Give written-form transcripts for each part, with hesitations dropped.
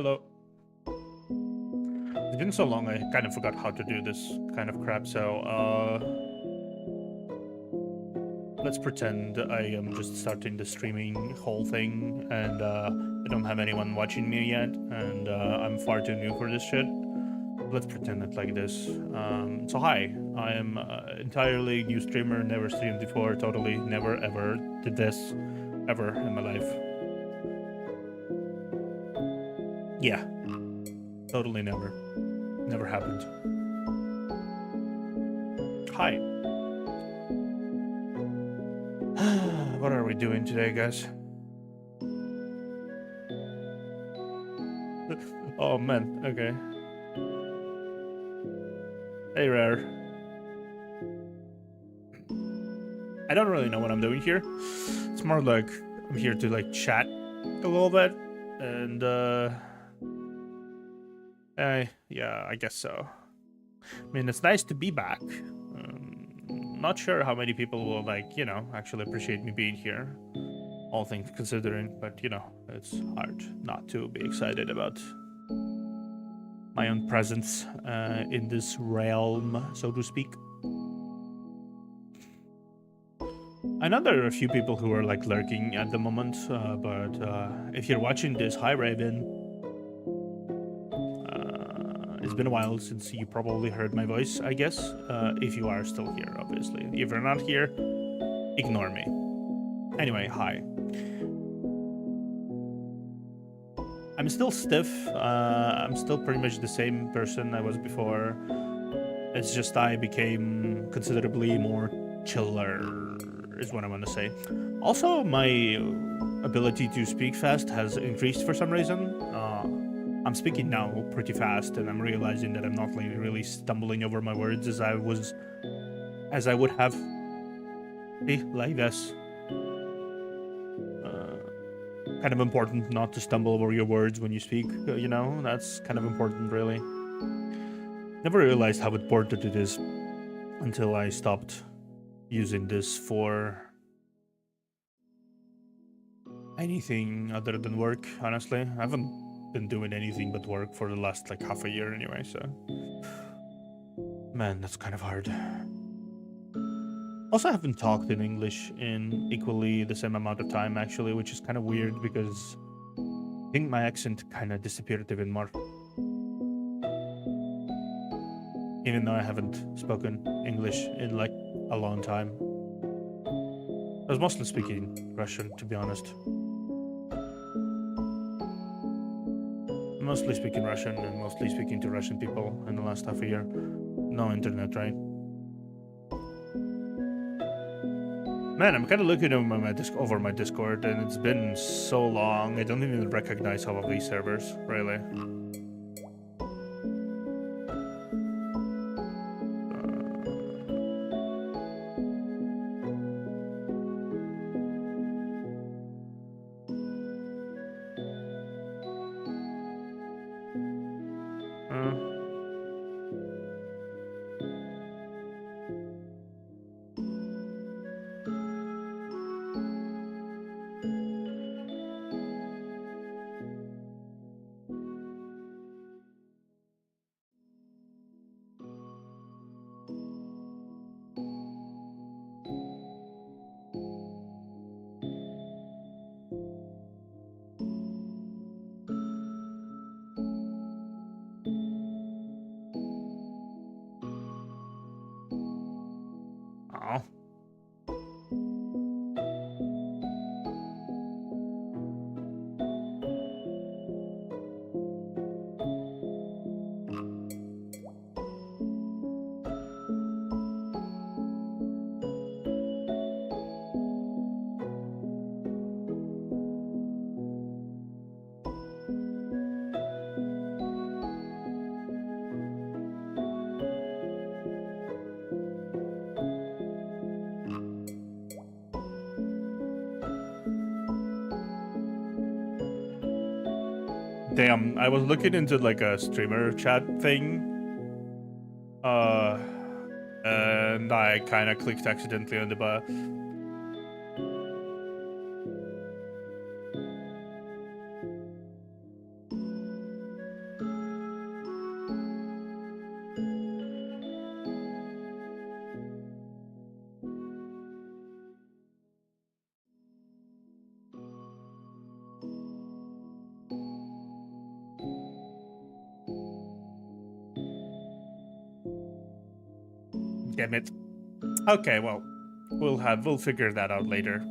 Hello. It's been so long, I kind of forgot how to do this kind of crap, so, let's pretend I am just starting the streaming whole thing, and, I don't have anyone watching me yet, and, I'm far too new for this shit. Let's pretend it like this. So hi, I am entirely new streamer, never streamed before, totally never ever did this, ever in my life. Yeah, totally never. Never happened. Hi. What are we doing today, guys? Oh man, okay. Hey, Rare. I don't really know what I'm doing here. It's more like I'm here to like chat a little bit, and yeah, I guess so. I mean, it's nice to be back. Not sure how many people will like, you know, actually appreciate me being here, all things considering, but you know, it's hard not to be excited about my own presence in this realm, so to speak. I know there are a few people who are like lurking at the moment, but if you're watching this, hi Raven. It's been a while since you probably heard my voice, I guess, if you are still here, obviously. If you're not here, ignore me. Anyway, hi. I'm still stiff. I'm still pretty much the same person I was before. It's just I became considerably more chiller, is what I want to say. Also, my ability to speak fast has increased for some reason. I'm speaking now pretty fast, and I'm realizing that I'm not like really stumbling over my words as I would have. See, like this. Kind of important not to stumble over your words when you speak, you know? That's kind of important, really. Never realized how important it is until I stopped using this for anything other than work, honestly. I haven't been doing anything but work for the last like half a year anyway, so man, that's kind of hard. Also, I haven't talked in English in equally the same amount of time actually, which is kind of weird because I think my accent kind of disappeared even more, even though I haven't spoken English in like a long time. I was mostly speaking Russian, to be honest. Mostly speaking Russian and mostly speaking to Russian people in the last half a year. No internet, right? Man, I'm kind of looking over my Discord, and it's been so long, I don't even recognize all of these servers, really. Oh. Damn, I was looking into like a streamer chat thing. And I kind of clicked accidentally on the button. damn it. Okay, well, we'll figure that out later.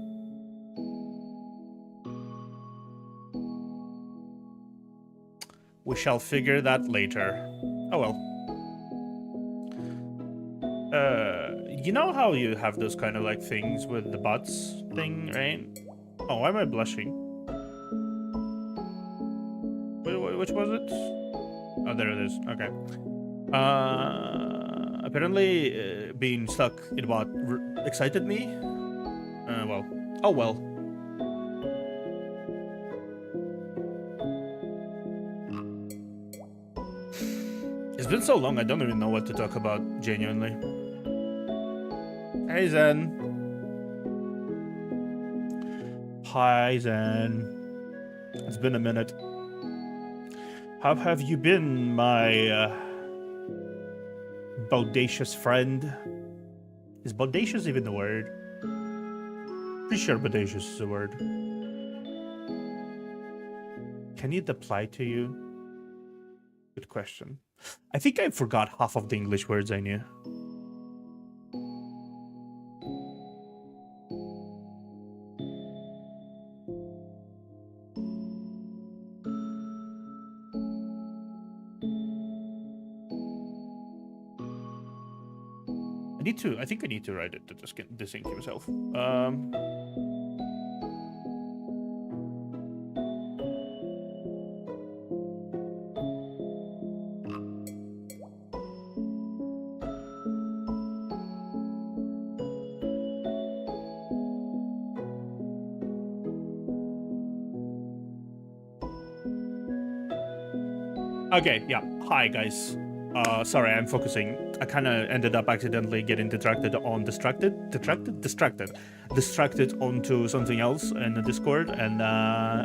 We shall figure that later. Oh well. You know how you have those kind of like things with the bots thing, right? Oh, why am I blushing? Which was it? Oh, there it is. Okay. Apparently, being stuck in a bot excited me. Well. Oh well. It's been so long, I don't even know what to talk about, genuinely. Hey, Zen. Hi, Zen. It's been a minute. How have you been, my bodacious friend? Is bodacious even the word? Pretty sure bodacious is a word. Can it apply to you? Good question. I think I forgot half of the English words I knew. I think I need to write it to just get desync myself. Okay, yeah. Hi, guys. Sorry, I'm focusing. I kind of ended up accidentally getting distracted onto something else in the Discord. And,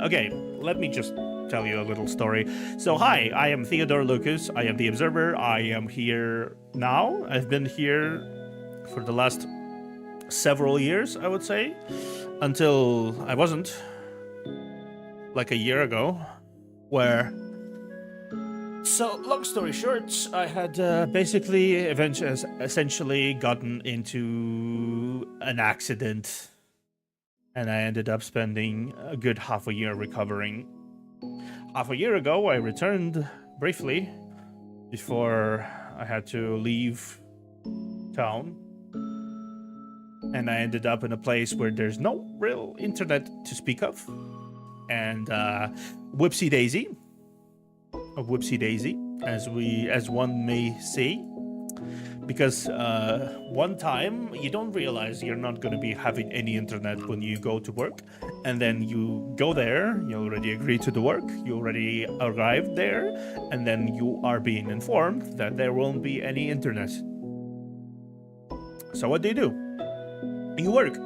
okay, let me just tell you a little story. So, hi, I am Theodore Lucas. I am the Observer. I am here now. I've been here for the last several years, I would say, until I wasn't, like a year ago, where... So, long story short, I had basically essentially gotten into an accident, and I ended up spending a good half a year recovering. Half a year ago, I returned briefly before I had to leave town, and I ended up in a place where there's no real internet to speak of, and whoopsie daisy. A whoopsie daisy, as one may say, because one time you don't realize you're not going to be having any internet when you go to work, and then you go there, you already agreed to the work, you already arrived there, and then you are being informed that there won't be any internet. So what do? You work.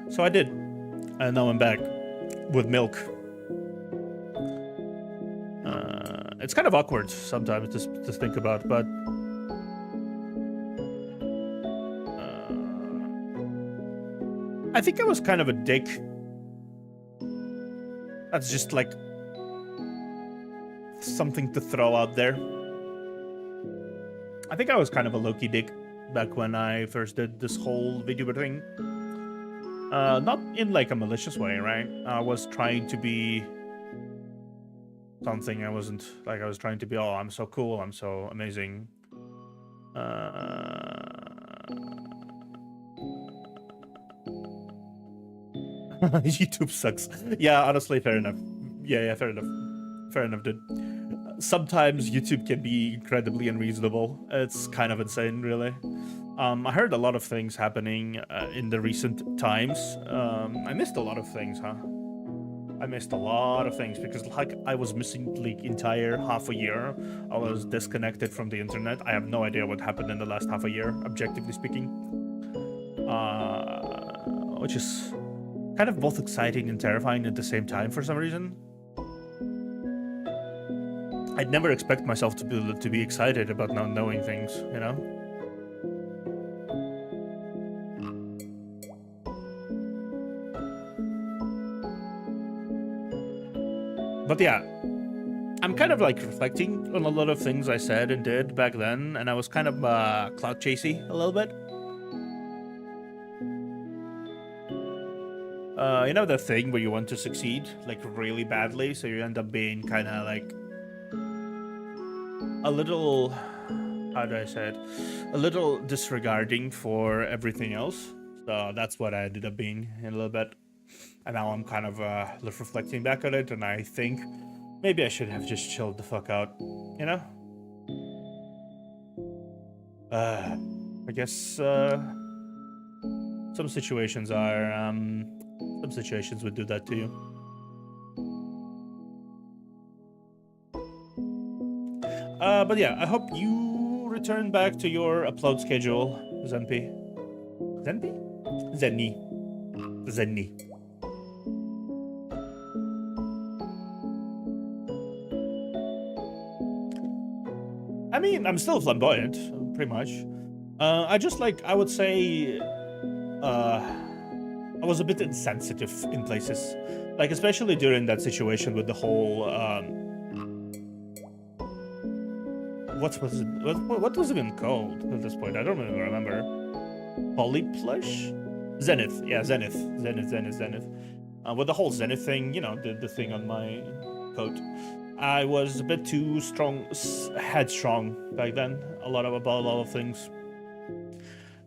So I did, and now I'm back with milk. It's kind of awkward sometimes to think about, but I think I was kind of a dick. That's just like something to throw out there. I think I was kind of a low-key dick back when I first did this whole video thing. Not in like a malicious way, right? I was trying to be something. I wasn't like I was trying to be, oh, I'm so cool, I'm so amazing. YouTube sucks. Yeah, honestly, fair enough. Yeah, fair enough, dude. Sometimes YouTube can be incredibly unreasonable. It's kind of insane, really. I heard a lot of things happening in the recent times. I missed a lot of things, huh? I missed a lot of things because like I was missing the entire half a year. I was disconnected from the internet. I have no idea what happened in the last half a year, objectively speaking. Which is kind of both exciting and terrifying at the same time for some reason. I'd never expect myself to be excited about not knowing things, you know? But yeah, I'm kind of like reflecting on a lot of things I said and did back then, and I was kind of clout chasey a little bit. You know the thing where you want to succeed like really badly, so you end up being kind of like a little, how do I say it, a little disregarding for everything else. So that's what I ended up being in a little bit. And now I'm kind of reflecting back on it, and I think maybe I should have just chilled the fuck out, you know? I guess some situations are, some situations would do that to you. But yeah, I hope you return back to your upload schedule, Zenpi. Zenpi? Zenny. Zenny. I mean, I'm still flamboyant, pretty much. I just like, I would say, I was a bit insensitive in places. Like, especially during that situation with the whole, what was it? What was it even called at this point? I don't even remember. Polyplush? Zenith. Yeah, Zenith. Zenith. With the whole Zenith thing, you know, the thing on my coat. I was a bit too headstrong back then. About a lot of things.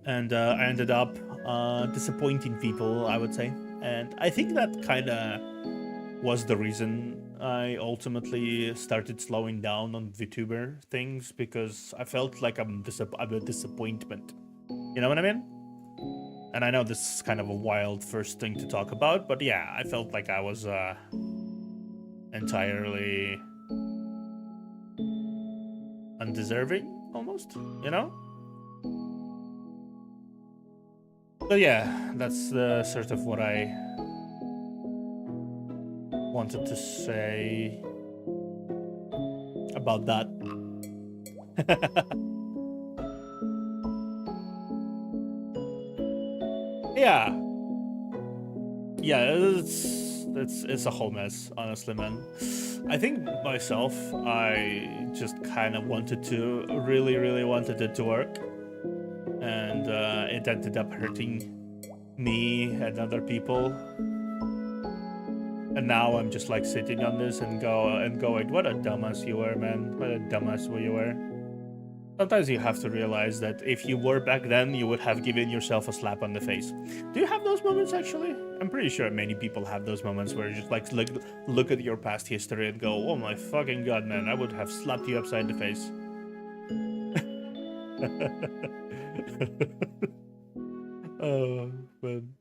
And I ended up disappointing people, I would say. And I think that kind of was the reason I ultimately started slowing down on VTuber things, because I felt like I'm a disappointment. You know what I mean? And I know this is kind of a wild first thing to talk about, but yeah, I felt like I was entirely undeserving, almost, you know? But yeah, that's the sort of what I wanted to say about that. Yeah, it's a whole mess, honestly, man. I think myself, I just kind of really wanted it to work, and it ended up hurting me and other people. And now I'm just like sitting on this and going, what a dumbass you were, man. What a dumbass you were. Sometimes you have to realize that if you were back then, you would have given yourself a slap on the face. Do you have those moments, actually? I'm pretty sure many people have those moments where you just like look at your past history and go, oh my fucking god, man, I would have slapped you upside the face. Oh, man.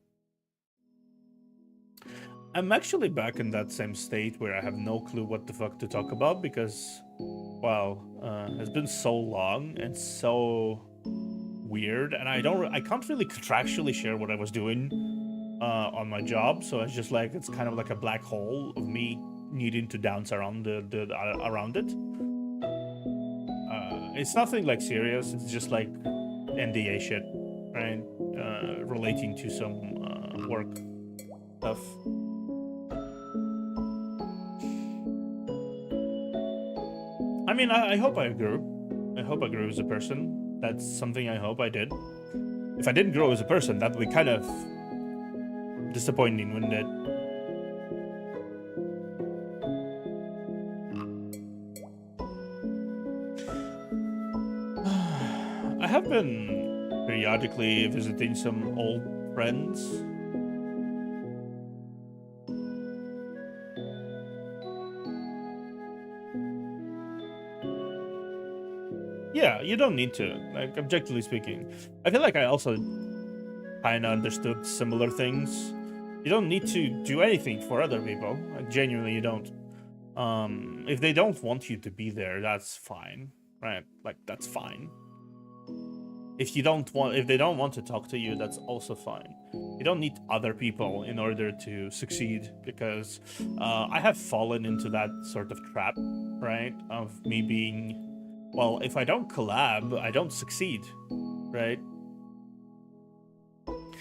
I'm actually back in that same state where I have no clue what the fuck to talk about, because, wow, it's been so long and so weird, and I can't really contractually share what I was doing on my job, so it's just like, it's kind of like a black hole of me needing to dance around around it. It's nothing like serious, it's just like NDA shit, right? Relating to some work stuff. I mean, I hope I grew. I hope I grew as a person. That's something I hope I did. If I didn't grow as a person, that would be kind of disappointing, wouldn't it? I have been periodically visiting some old friends. Yeah, you don't need to, like, objectively speaking. I feel like I also kind of understood similar things. You don't need to do anything for other people. Like, genuinely, you don't. If they don't want you to be there, that's fine, right? Like, that's fine. If they don't want to talk to you, that's also fine. You don't need other people in order to succeed, because I have fallen into that sort of trap, right? Of me being, well, if I don't collab, I don't succeed, right?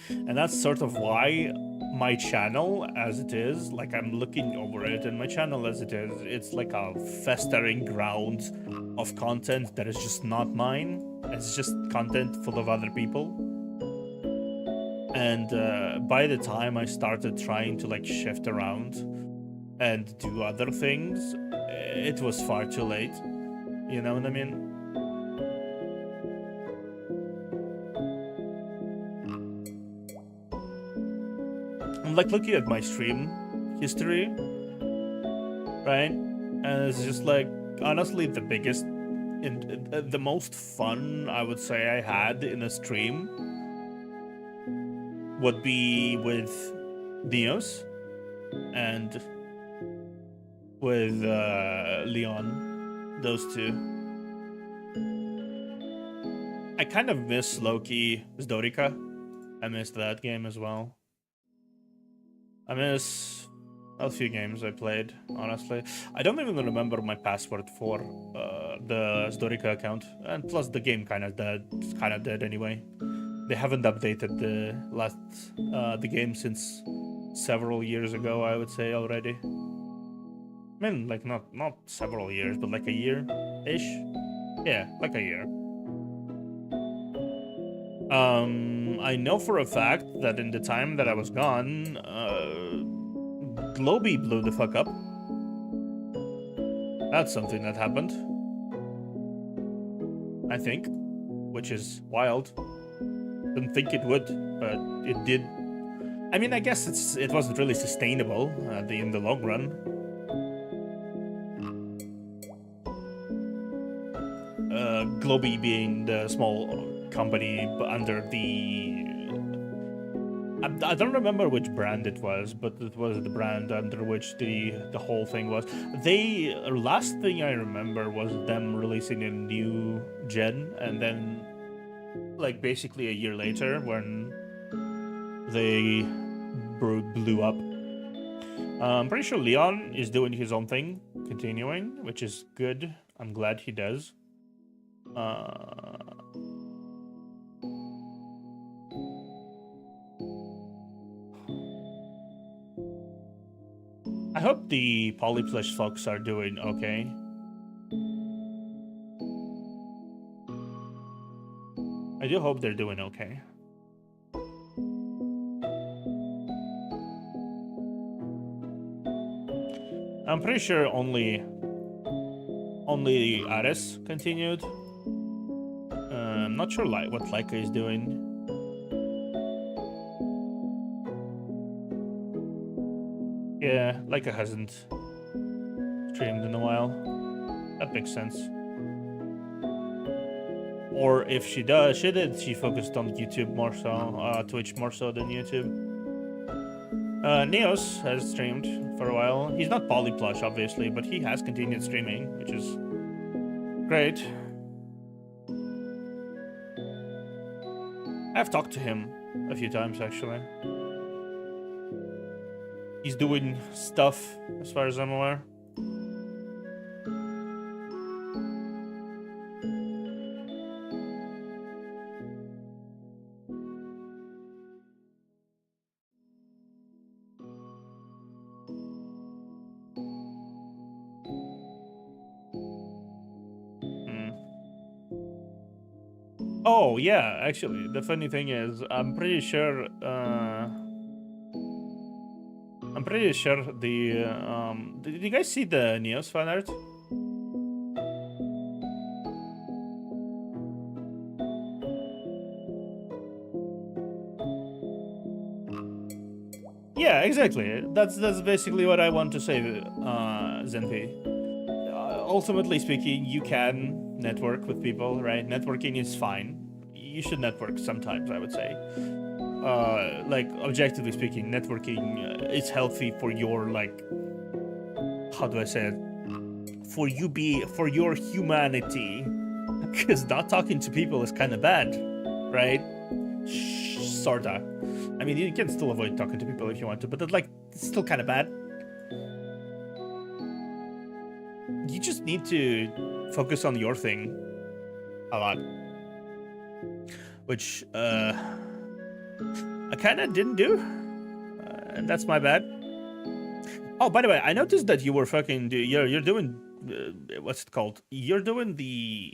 And that's sort of why my channel as it is, like I'm looking over it, and my channel as it is, it's like a festering ground of content that is just not mine. It's just content full of other people. And by the time I started trying to like shift around and do other things, it was far too late. You know what I mean? I'm like looking at my stream history, right? And it's just like, honestly, the biggest, the most fun I would say I had in a stream would be with Neos and with Leon, those two. I kind of miss Loki Zdorika. I missed that game as well. I miss a few games I played, honestly. I don't even remember my password for the Zdorika account, and plus the game kind of dead anyway. They haven't updated the game since several years ago, I would say already. I mean, like not several years, but like a year-ish. Yeah, like a year. I know for a fact that in the time that I was gone, Globy blew the fuck up. That's something that happened, I think, which is wild. Didn't think it would, but it did. I mean, I guess it wasn't really sustainable in the long run. Globy being the small company under the... I don't remember which brand it was, but it was the brand under which the whole thing was. Last thing I remember was them releasing a new gen, and then like basically a year later when they blew up. I'm pretty sure Leon is doing his own thing, continuing, which is good. I'm glad he does. I hope the Polyplush folks are doing okay. I do hope they're doing okay. I'm pretty sure only Ares continued. I'm not sure what Laika is doing. Yeah, Laika hasn't streamed in a while. That makes sense. Or if she focused on YouTube more so, Twitch more so than YouTube. Neos has streamed for a while. He's not Polyplush, obviously, but he has continued streaming, which is great. I've talked to him a few times, actually. He's doing stuff, as far as I'm aware. Oh, yeah, actually, the funny thing is, I'm pretty sure the, did you guys see the Neos fan art? Yeah, exactly. That's basically what I want to say, Zenpi. Ultimately speaking, you can network with people, right? Networking is fine. You should network sometimes, I would say. Like, objectively speaking, networking is healthy for your, like, how do I say it? For your humanity. Because not talking to people is kind of bad, right? Sorta. I mean, you can still avoid talking to people if you want to, but like, it's still kind of bad. You just need to focus on your thing a lot. Which, I kind of didn't do. That's my bad. Oh, by the way, I noticed that you were fucking. You're doing. What's it called? You're doing the.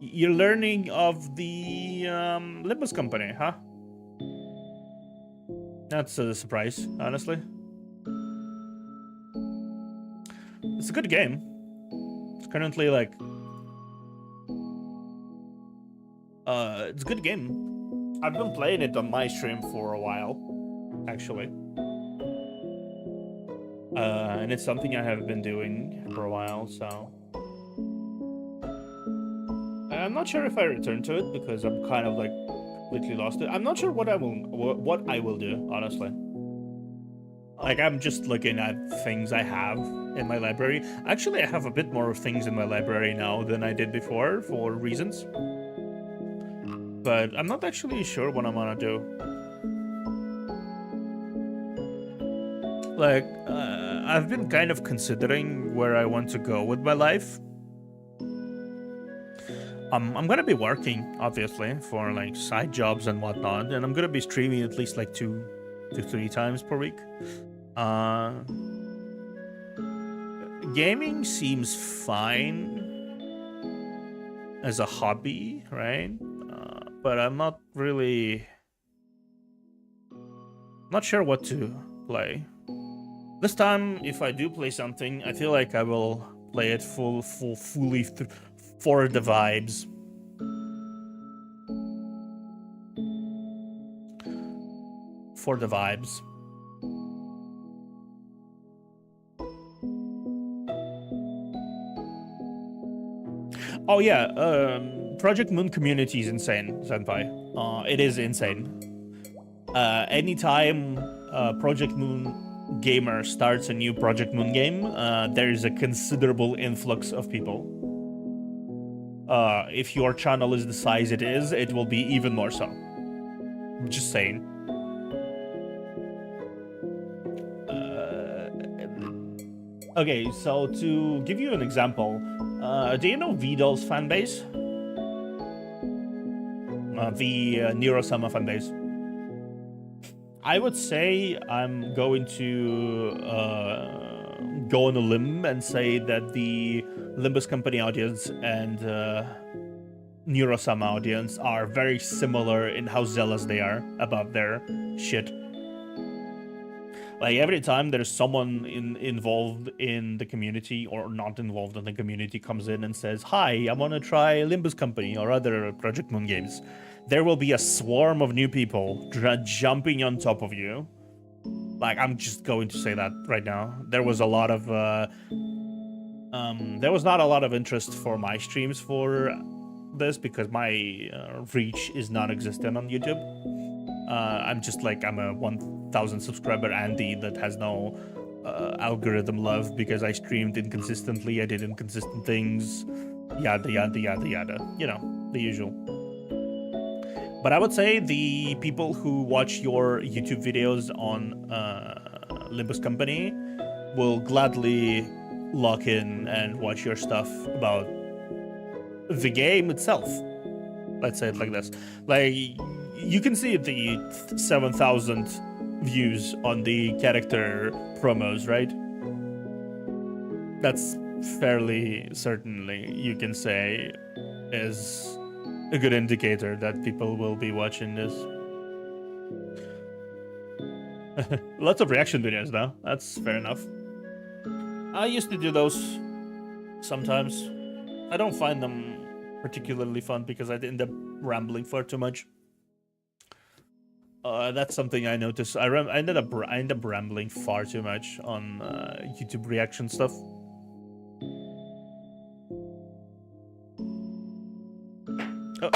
You're learning of the Limbus company, huh? That's a surprise, honestly. It's a good game. It's currently like. It's a good game. I've been playing it on my stream for a while, actually. And it's something I have been doing for a while, so. I'm not sure if I return to it because I'm kind of like completely lost it. I'm not sure what I will do, honestly. Like, I'm just looking at things I have in my library. Actually, I have a bit more things in my library now than I did before for reasons. But I'm not actually sure what I'm gonna do. Like, I've been kind of considering where I want to go with my life. I'm gonna be working, obviously, for like side jobs and whatnot, and I'm gonna be streaming at least like 2 to 3 times per week. Gaming seems fine as a hobby, right? But I'm not really not sure what to play. This time, if I do play something, I feel like I will play it fully for the vibes. For the vibes. Oh yeah, Project Moon community is insane, Senpai. It is insane. Anytime Project Moon gamer starts a new Project Moon game, there is a considerable influx of people. If your channel is the size it is, it will be even more so. Just saying. Okay, so to give you an example, do you know Vidal's fanbase? The Nero-sama fanbase. I would say I'm going to go on a limb and say that the Limbus Company audience and Nero-sama audience are very similar in how zealous they are about their shit. Like, every time there's someone involved in the community or not involved in the community comes in and says, "Hi, I want to try Limbus Company or other Project Moon games," there will be a swarm of new people jumping on top of you. Like, I'm just going to say that right now. There was a lot of there was not a lot of interest for my streams for this because my reach is non-existent on YouTube. I'm just like, I'm a 1,000 subscriber Andy that has no algorithm love because I streamed inconsistently, I did inconsistent things, yada yada yada yada, you know, the usual. But I would say the people who watch your YouTube videos on Limbus Company will gladly lock in and watch your stuff about the game itself. Let's say it like this. Like, you can see the 7,000 views on the character promos, right? That's fairly certainly, you can say, is a good indicator that people will be watching this. Lots of reaction videos, though. That's fair enough. I used to do those sometimes. I don't find them particularly fun because I end up rambling far too much. That's something I noticed. I ended up rambling far too much on YouTube reaction stuff. Oh,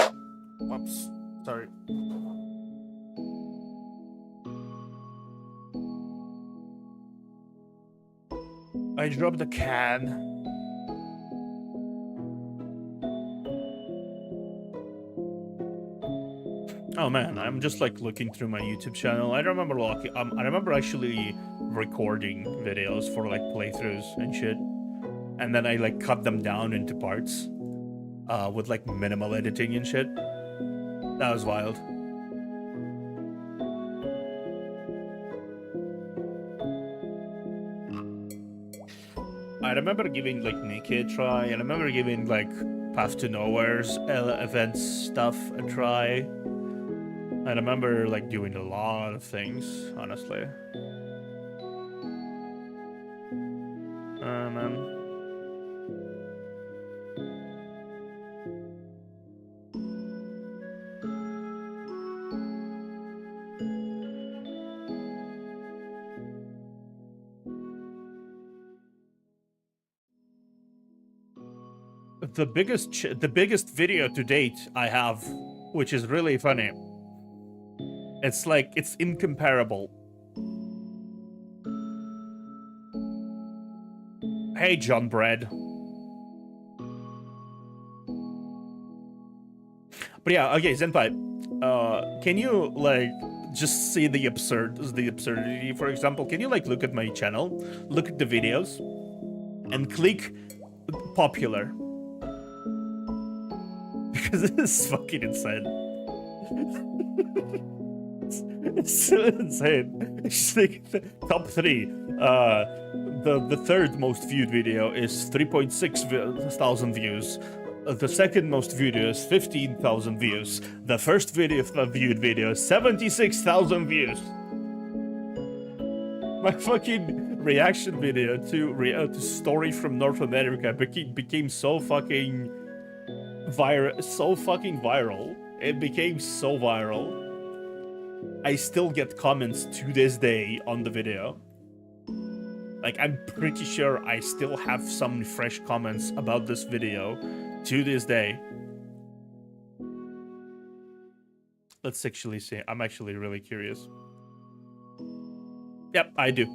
whoops. Sorry. I dropped the can. Oh man, I'm just like looking through my YouTube channel. I remember actually recording videos for like playthroughs and shit, and then I like cut them down into parts, with like minimal editing and shit. That was wild. I remember giving like Nikki a try, and I remember giving like Path to Nowhere's events stuff a try. I remember like doing a lot of things, honestly. Man. The biggest video to date I have, which is really funny. It's like, it's incomparable. Hey, John Bread. But yeah, okay, Zenpai, can you like just see the absurdity? For example, can you like look at my channel, look at the videos, and click popular? Because this is fucking insane. It's so insane. It's like top 3. The third most viewed video is 3.6 thousand views. The second most viewed is 15,000 views. The first viewed video is 76,000 views. My fucking reaction video to Story from North America became so fucking viral. It became so viral. I still get comments to this day on the video. Like, I'm pretty sure I still have some fresh comments about this video to this day. Let's actually see. I'm actually really curious. Yep, I do.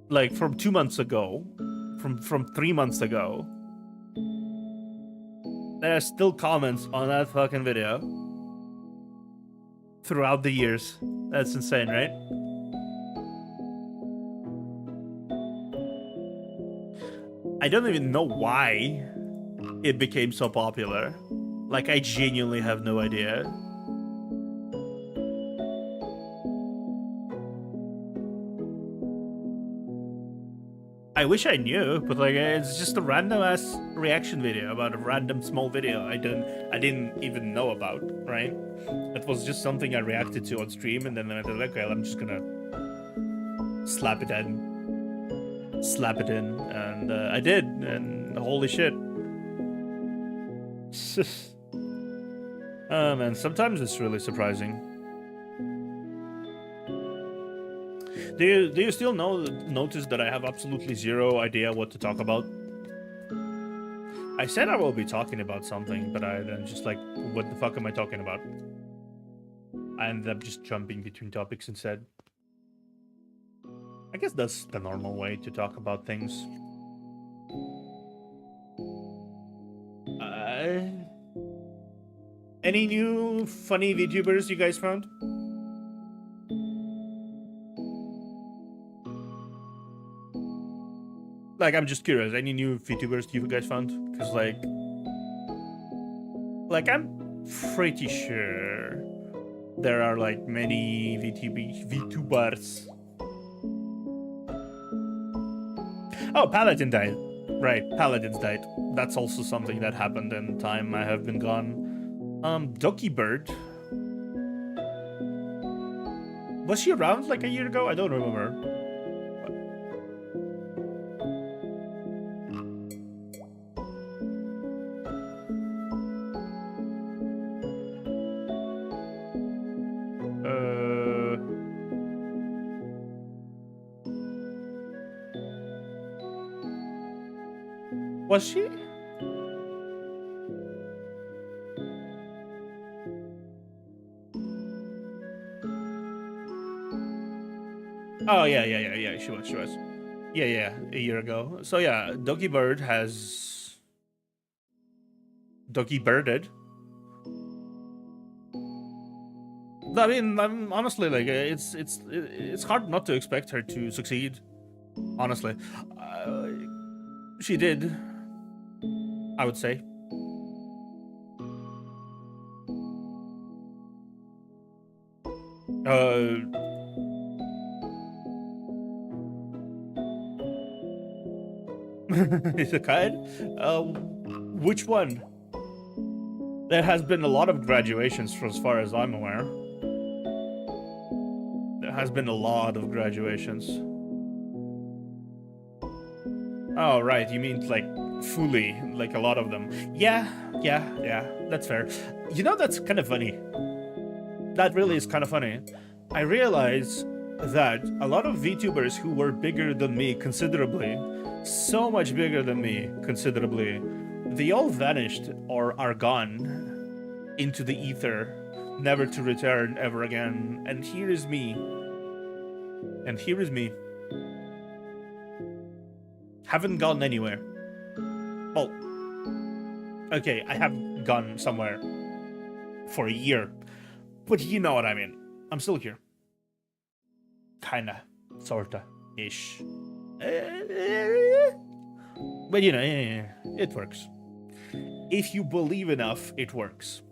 Like, from 2 months ago, from 3 months ago, there are still comments on that fucking video throughout the years. That's insane, right? I don't even know why it became so popular. Like, I genuinely have no idea. I wish I knew, but like, it's just a random ass reaction video about a random small video I didn't even know about, right? It was just something I reacted to on stream, and then I thought, okay, I'm just gonna slap it in, and I did, and holy shit. Oh man, sometimes it's really surprising. Do you still notice that I have absolutely zero idea what to talk about? I said I will be talking about something, but I then just like, what the fuck am I talking about? I ended up just jumping between topics instead. I guess that's the normal way to talk about things. Any new funny VTubers you guys found? Like, I'm just curious, any new VTubers you guys found? Because, like, I'm pretty sure there are, like, many VTubers. Oh, Paladin died. Right, Paladins died. That's also something that happened in time I have been gone. Ducky Bird. Was she around, like, a year ago? I don't remember. Was she? Oh, yeah, she was. Yeah, a year ago. So yeah, Doggy Bird has... Doggy Birded. I mean, I'm honestly, like, it's hard not to expect her to succeed. Honestly. She did, I would say. It's a kind? Which one? There has been a lot of graduations for as far as I'm aware. There has been a lot of graduations. Oh, right, you mean like fully, like a lot of them. Yeah, that's fair. You know, that's kind of funny. That really is kind of funny. I realize that a lot of VTubers who were bigger than me considerably, so much bigger than me considerably, they all vanished or are gone into the ether, never to return ever again. And here is me. And here is me. Haven't gone anywhere. Well, okay, I have gone somewhere for a year, but you know what I mean. I'm still here. Kinda, sorta, ish. But you know, it works. If you believe enough, it works.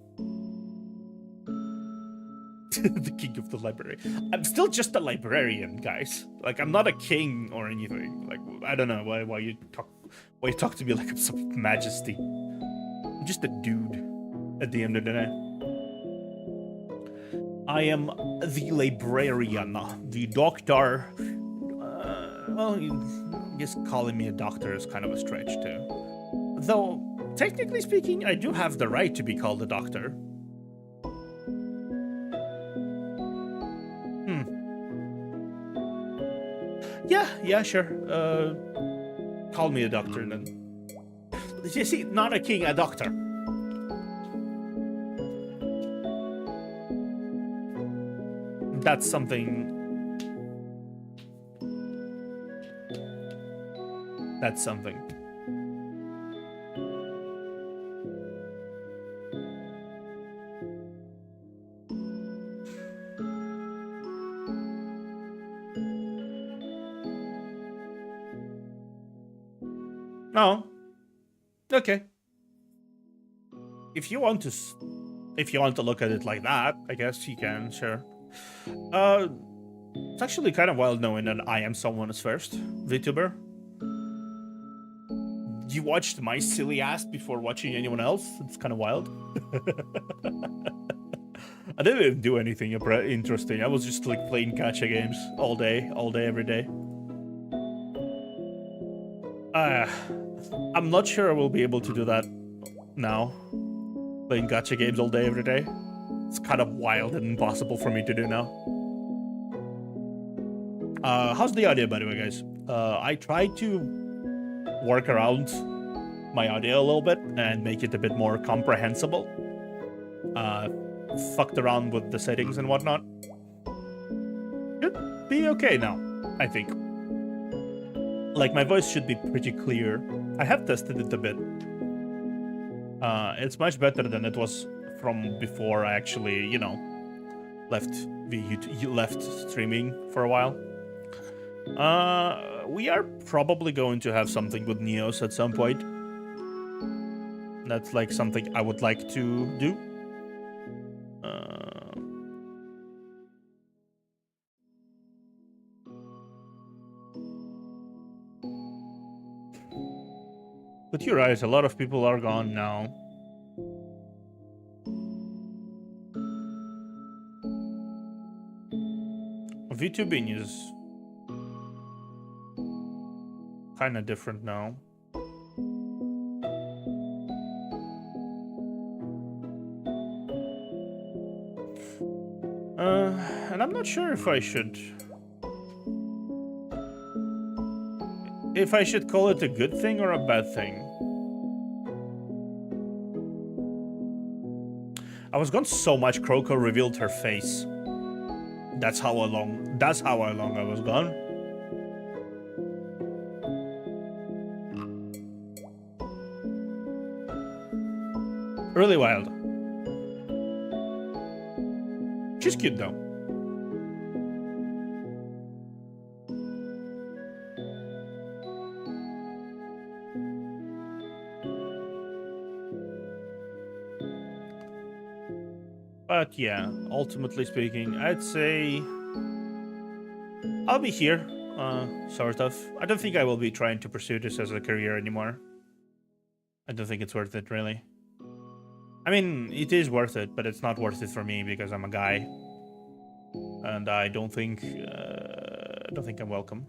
The king of the library. I'm still just a librarian, guys. Like, I'm not a king or anything. Like, I don't know why you talk to me like I'm some majesty. I'm just a dude at the end of the day. I am the librarian, the doctor. Well, I guess calling me a doctor is kind of a stretch too. Though, technically speaking, I do have the right to be called a doctor. Yeah, sure. Call me a doctor then. You see, not a king, a doctor. That's something. That's something. Oh, okay. If you want to look at it like that, I guess you can, sure. It's actually kind of wild knowing that I am someone's first VTuber. You watched my silly ass before watching anyone else? It's kind of wild. I didn't even do anything interesting. I was just like playing gacha games all day, every day. I'm not sure I will be able to do that now. Playing gacha games all day, every day. It's kind of wild and impossible for me to do now. How's the audio, by the way, guys? I tried to work around my audio a little bit and make it a bit more comprehensible. Fucked around with the settings and whatnot. Should be okay now, I think. Like, my voice should be pretty clear. I have tested it a bit. It's much better than it was from before I actually, you know, left streaming for a while. We are probably going to have something with Neos at some point. That's like something I would like to do. But you're right, a lot of people are gone now. VTubing is kind of different now. And I'm not sure if I should call it a good thing or a bad thing. I was gone so much Kroko revealed her face. That's how long I was gone. Really wild. She's cute though. But yeah, ultimately speaking, I'd say I'll be here sort of. I don't think I will be trying to pursue this as a career anymore. I don't think it's worth it, really. I mean, it is worth it, but it's not worth it for me because I'm a guy, and I don't think I'm welcome.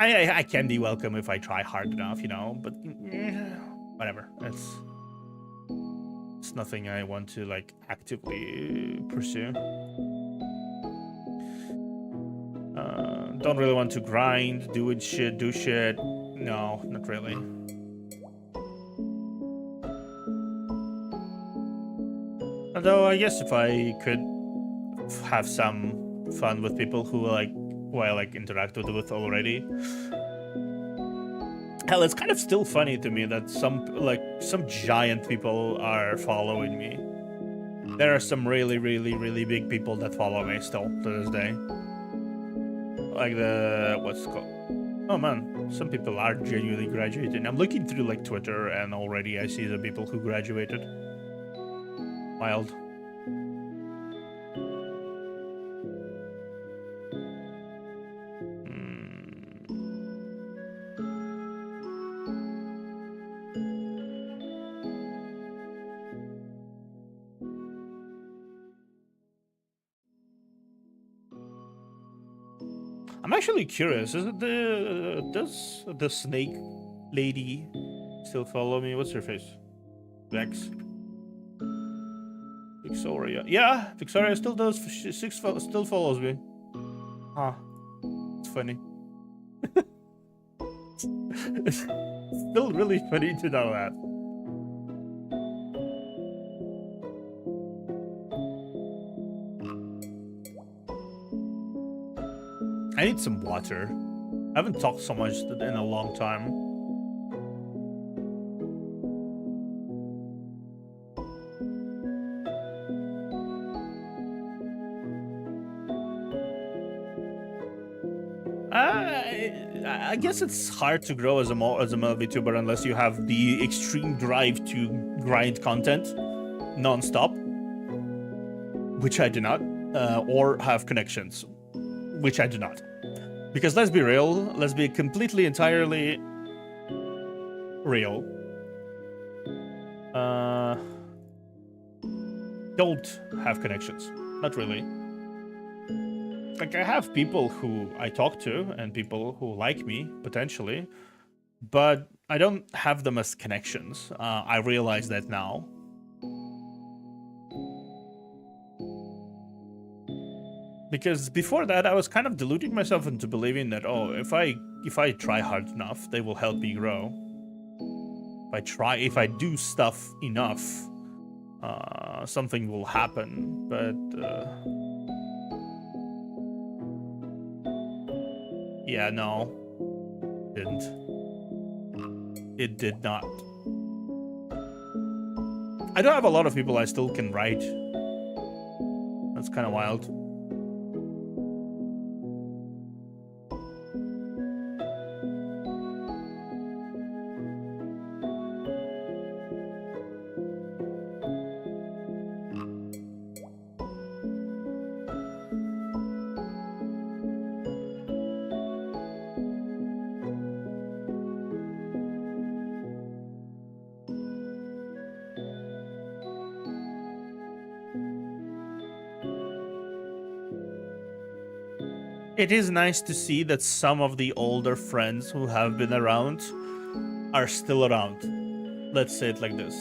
I can be welcome if I try hard enough, you know. But whatever. It's nothing I want to like actively pursue. Don't really want to grind, do shit. No, not really. Although I guess if I could have some fun with people who I interacted with already. Hell, it's kind of still funny to me that some giant people are following me. There are some really big people that follow me still to this day. Like what's it called? Oh man, some people are genuinely graduating. I'm looking through like Twitter and already I see the people who graduated. Wild. I'm actually curious. Does the snake lady still follow me? What's her face? Vex. Victoria. Yeah, Victoria still does. Still follows me. Huh. It's funny. It's still really funny to know that. I need some water. I haven't talked so much in a long time. I guess it's hard to grow as a male VTuber unless you have the extreme drive to grind content non-stop, which I do not, or have connections, which I do not. Because let's be real, let's be completely, entirely real. Don't have connections. Not really. Like, I have people who I talk to and people who like me, potentially, but I don't have them as connections. I realize that now. Because before that, I was kind of deluding myself into believing that, oh, if I try hard enough, they will help me grow. If I do stuff enough, something will happen. But yeah, no, didn't. It did not. I don't have a lot of people I still can write. That's kind of wild. It is nice to see that some of the older friends who have been around are still around. Let's say it like this.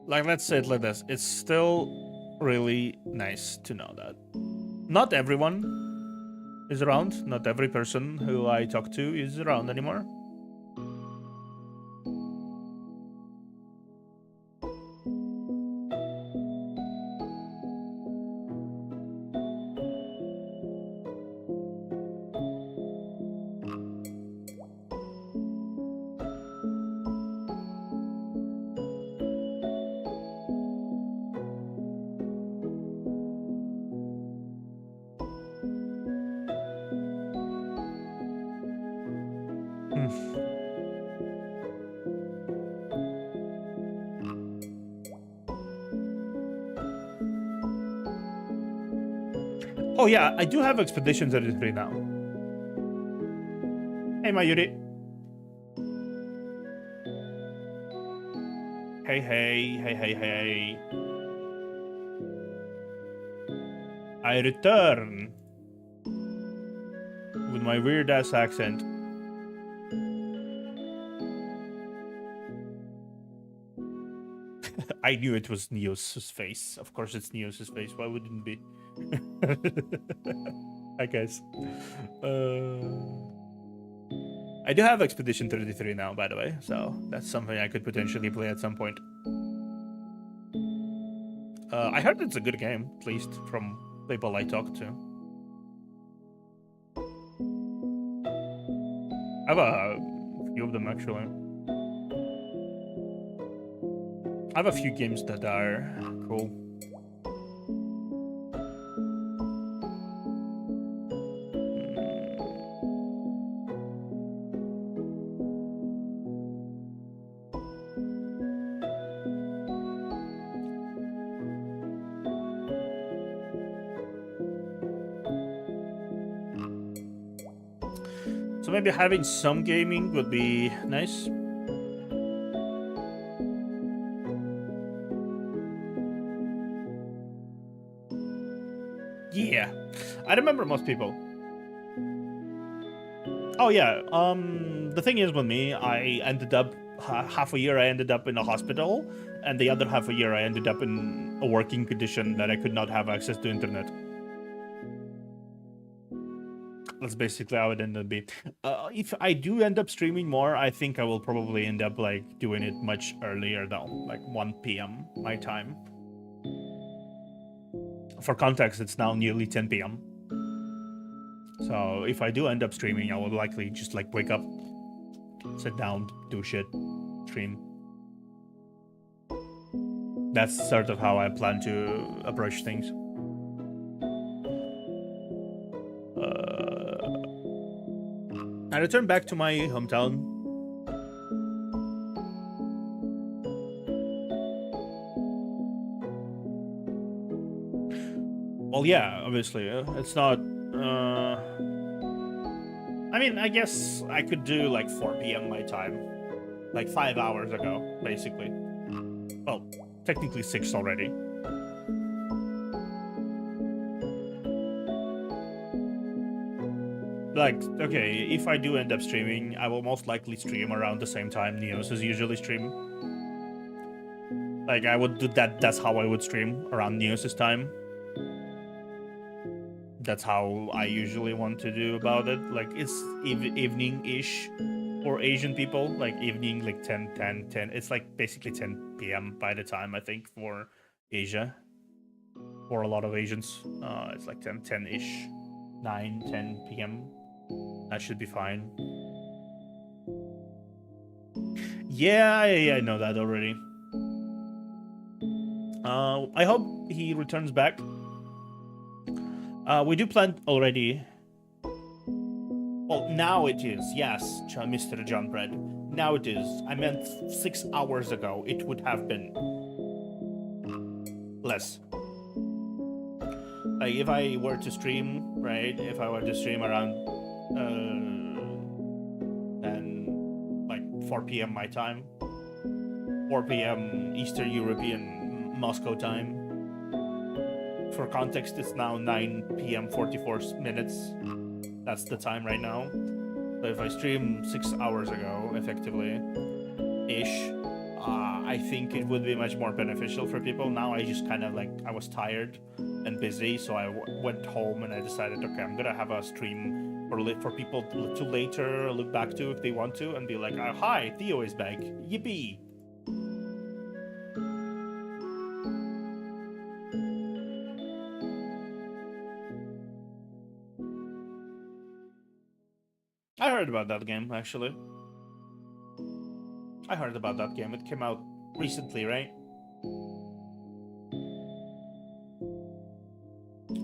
Like, let's say it like this. It's still really nice to know that. Not everyone is around. Not every person who I talk to is around anymore. Oh yeah, I do have Expedition 33 now. Hey, Mayuri. Hey, hey, hey, hey, hey. I return with my weird ass accent. I knew it was Neos' face. Of course it's Neos' face. Why wouldn't it be? Hi guys. I do have Expedition 33 now, by the way, so that's something I could potentially play at some point. I heard it's a good game, at least from people I talked to. I have a few of them, actually. I have a few games that are cool. So maybe having some gaming would be nice. Yeah, I remember most people. Oh yeah, the thing is with me, I ended up half a year I ended up in a hospital, and the other half a year I ended up in a working condition that I could not have access to internet. That's basically how it ended up being. If I do end up streaming more, I think I will probably end up like doing it much earlier though, like 1 p.m. my time. For context, it's now nearly 10 p.m. So if I do end up streaming, I will likely just like wake up, sit down, do shit, stream. That's sort of how I plan to approach things. I returned back to my hometown. Well, yeah, obviously, it's not. I mean, I guess I could do like 4 p.m. my time, like 5 hours ago, basically. Well, technically 6 already. Like, okay, if I do end up streaming, I will most likely stream around the same time Neos is usually stream. Like, I would do that. That's how I would stream, around Neos' time. That's how I usually want to do about it. Like, it's evening-ish for Asian people. Like, evening, like 10. It's like basically 10 p.m. by the time, I think, for Asia. For a lot of Asians, it's like 10-ish. 9-10 p.m. That should be fine. Yeah, I know that already. I hope he returns back. We do plan already. Well, now it is. Yes, Mr. John Bread. Now it is. I meant 6 hours ago. It would have been less. Like, if I were to stream, right? If I were to stream around, then like 4 p.m. my time, 4 p.m. Eastern European Moscow time. For context, it's now 9 p.m. 44 minutes. That's the time right now. So if I stream 6 hours ago, effectively, ish, I think it would be much more beneficial for people. Now I just kind of like, I was tired and busy, so I went home and I decided, okay, I'm gonna have a stream for people to later look back to if they want to and be like, oh, hi, Theo is back, yippee. I heard about that game, actually. I heard about that game. It came out recently, right?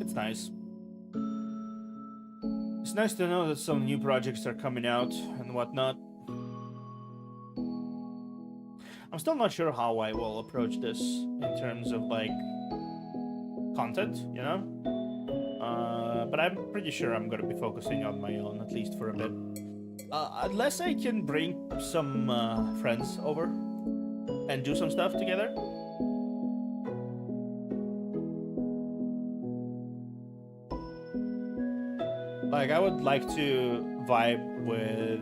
It's nice. It's nice to know that some new projects are coming out and whatnot. I'm still not sure how I will approach this in terms of, like, content, you know? But I'm pretty sure I'm gonna be focusing on my own, at least for a bit. Unless I can bring some friends over and do some stuff together. Like, I would like to vibe with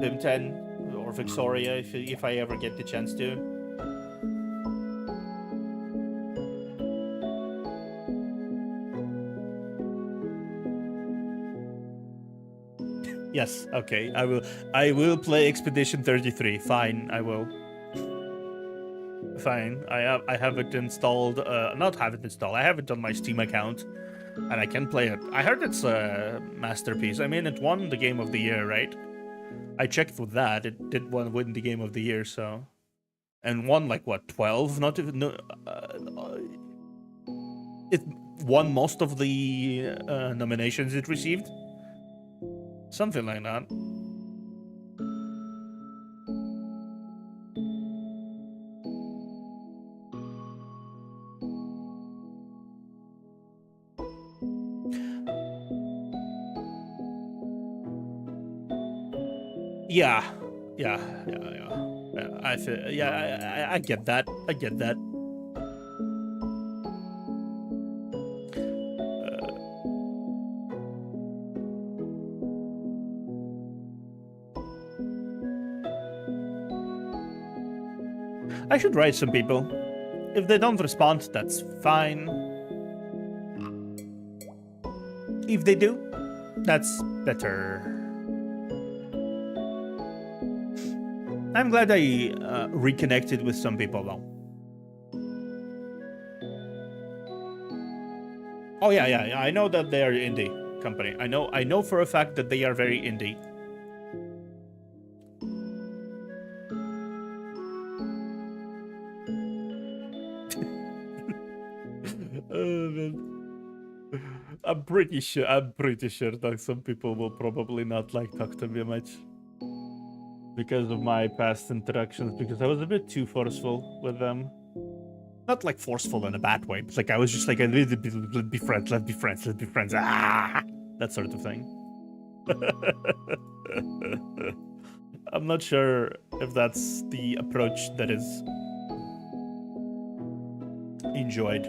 Bim10 or Victoria if I ever get the chance to. Yes, okay. I will play Expedition 33. Fine, I will. Fine. I have it installed. Not have it installed. I have it on my Steam account, and I can play it. I heard it's a masterpiece. I mean, it won the Game of the Year, right? I checked for that. It did win the Game of the Year, so, and won like what, 12? Not even. No, it won most of the nominations it received. Something like that. Yeah. I feel, yeah, I get that. I get that. I should write some people. If they don't respond, that's fine. If they do, that's better. I'm glad I reconnected with some people though. Oh yeah. I know that they are indie company. I know for a fact that they are very indie. I'm pretty sure that some people will probably not talk to me much because of my past interactions, because I was a bit too forceful with them. Not like forceful in a bad way, but like I was just like, let's be friends, let's be friends, let's be friends. That sort of thing. I'm not sure if that's the approach that is enjoyed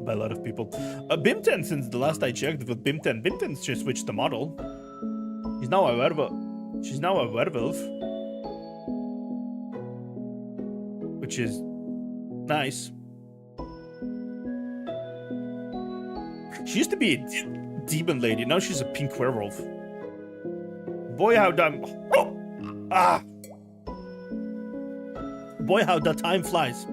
by a lot of people. Bim10, since the last I checked with Bim10's just switched the model. She's now a werewolf. She's now a werewolf, which is nice. She used to be a demon lady. Now she's a pink werewolf. Boy, how damn! Boy, how the time flies.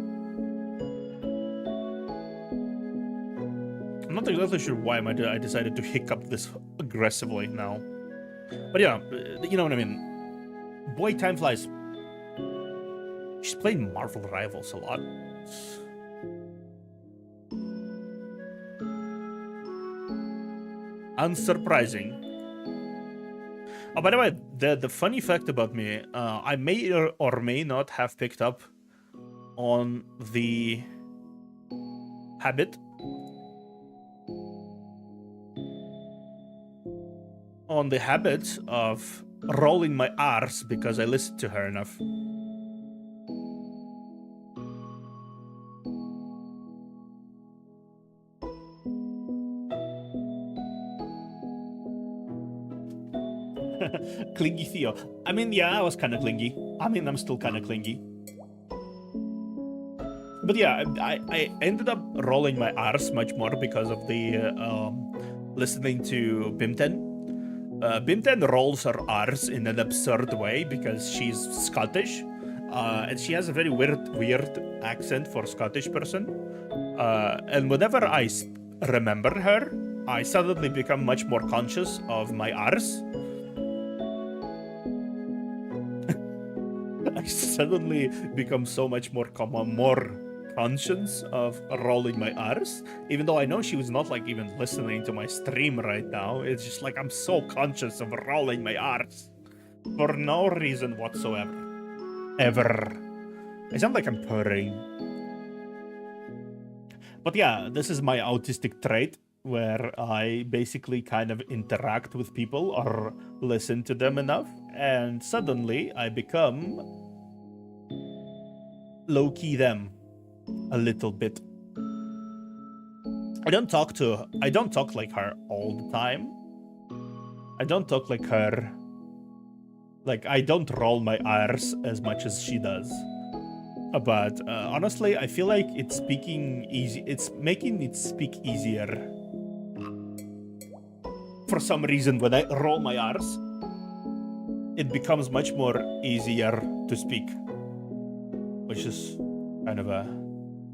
I'm not exactly sure why I decided to hiccup this aggressively now. But yeah, you know what I mean. Boy, time flies. She's playing Marvel Rivals a lot. Unsurprising. Oh, by the way, the funny fact about me, I may or may not have picked up on the habit of rolling my R's because I listened to her enough. Clingy Theo. I mean, yeah, I was kind of clingy. I mean, I'm still kind of clingy. But yeah, I ended up rolling my R's much more because of the listening to Bim10. Bim10 rolls her R's in an absurd way because she's Scottish, and she has a very weird accent for a Scottish person. And whenever I remember her, I suddenly become much more conscious of my R's. I suddenly become so much more conscious of rolling my R's, even though I know she was not like even listening to my stream right now. It's just like I'm so conscious of rolling my R's for no reason whatsoever. Ever. I sound like I'm purring. But yeah, this is my autistic trait where I basically kind of interact with people or listen to them enough, and suddenly I become low-key them a little bit. I don't talk like her all the time. I don't talk like her. Like, I don't roll my R's as much as she does. But honestly, I feel like it's speaking easy. It's making it speak easier. For some reason, when I roll my R's, it becomes much more easier to speak, which is kind of a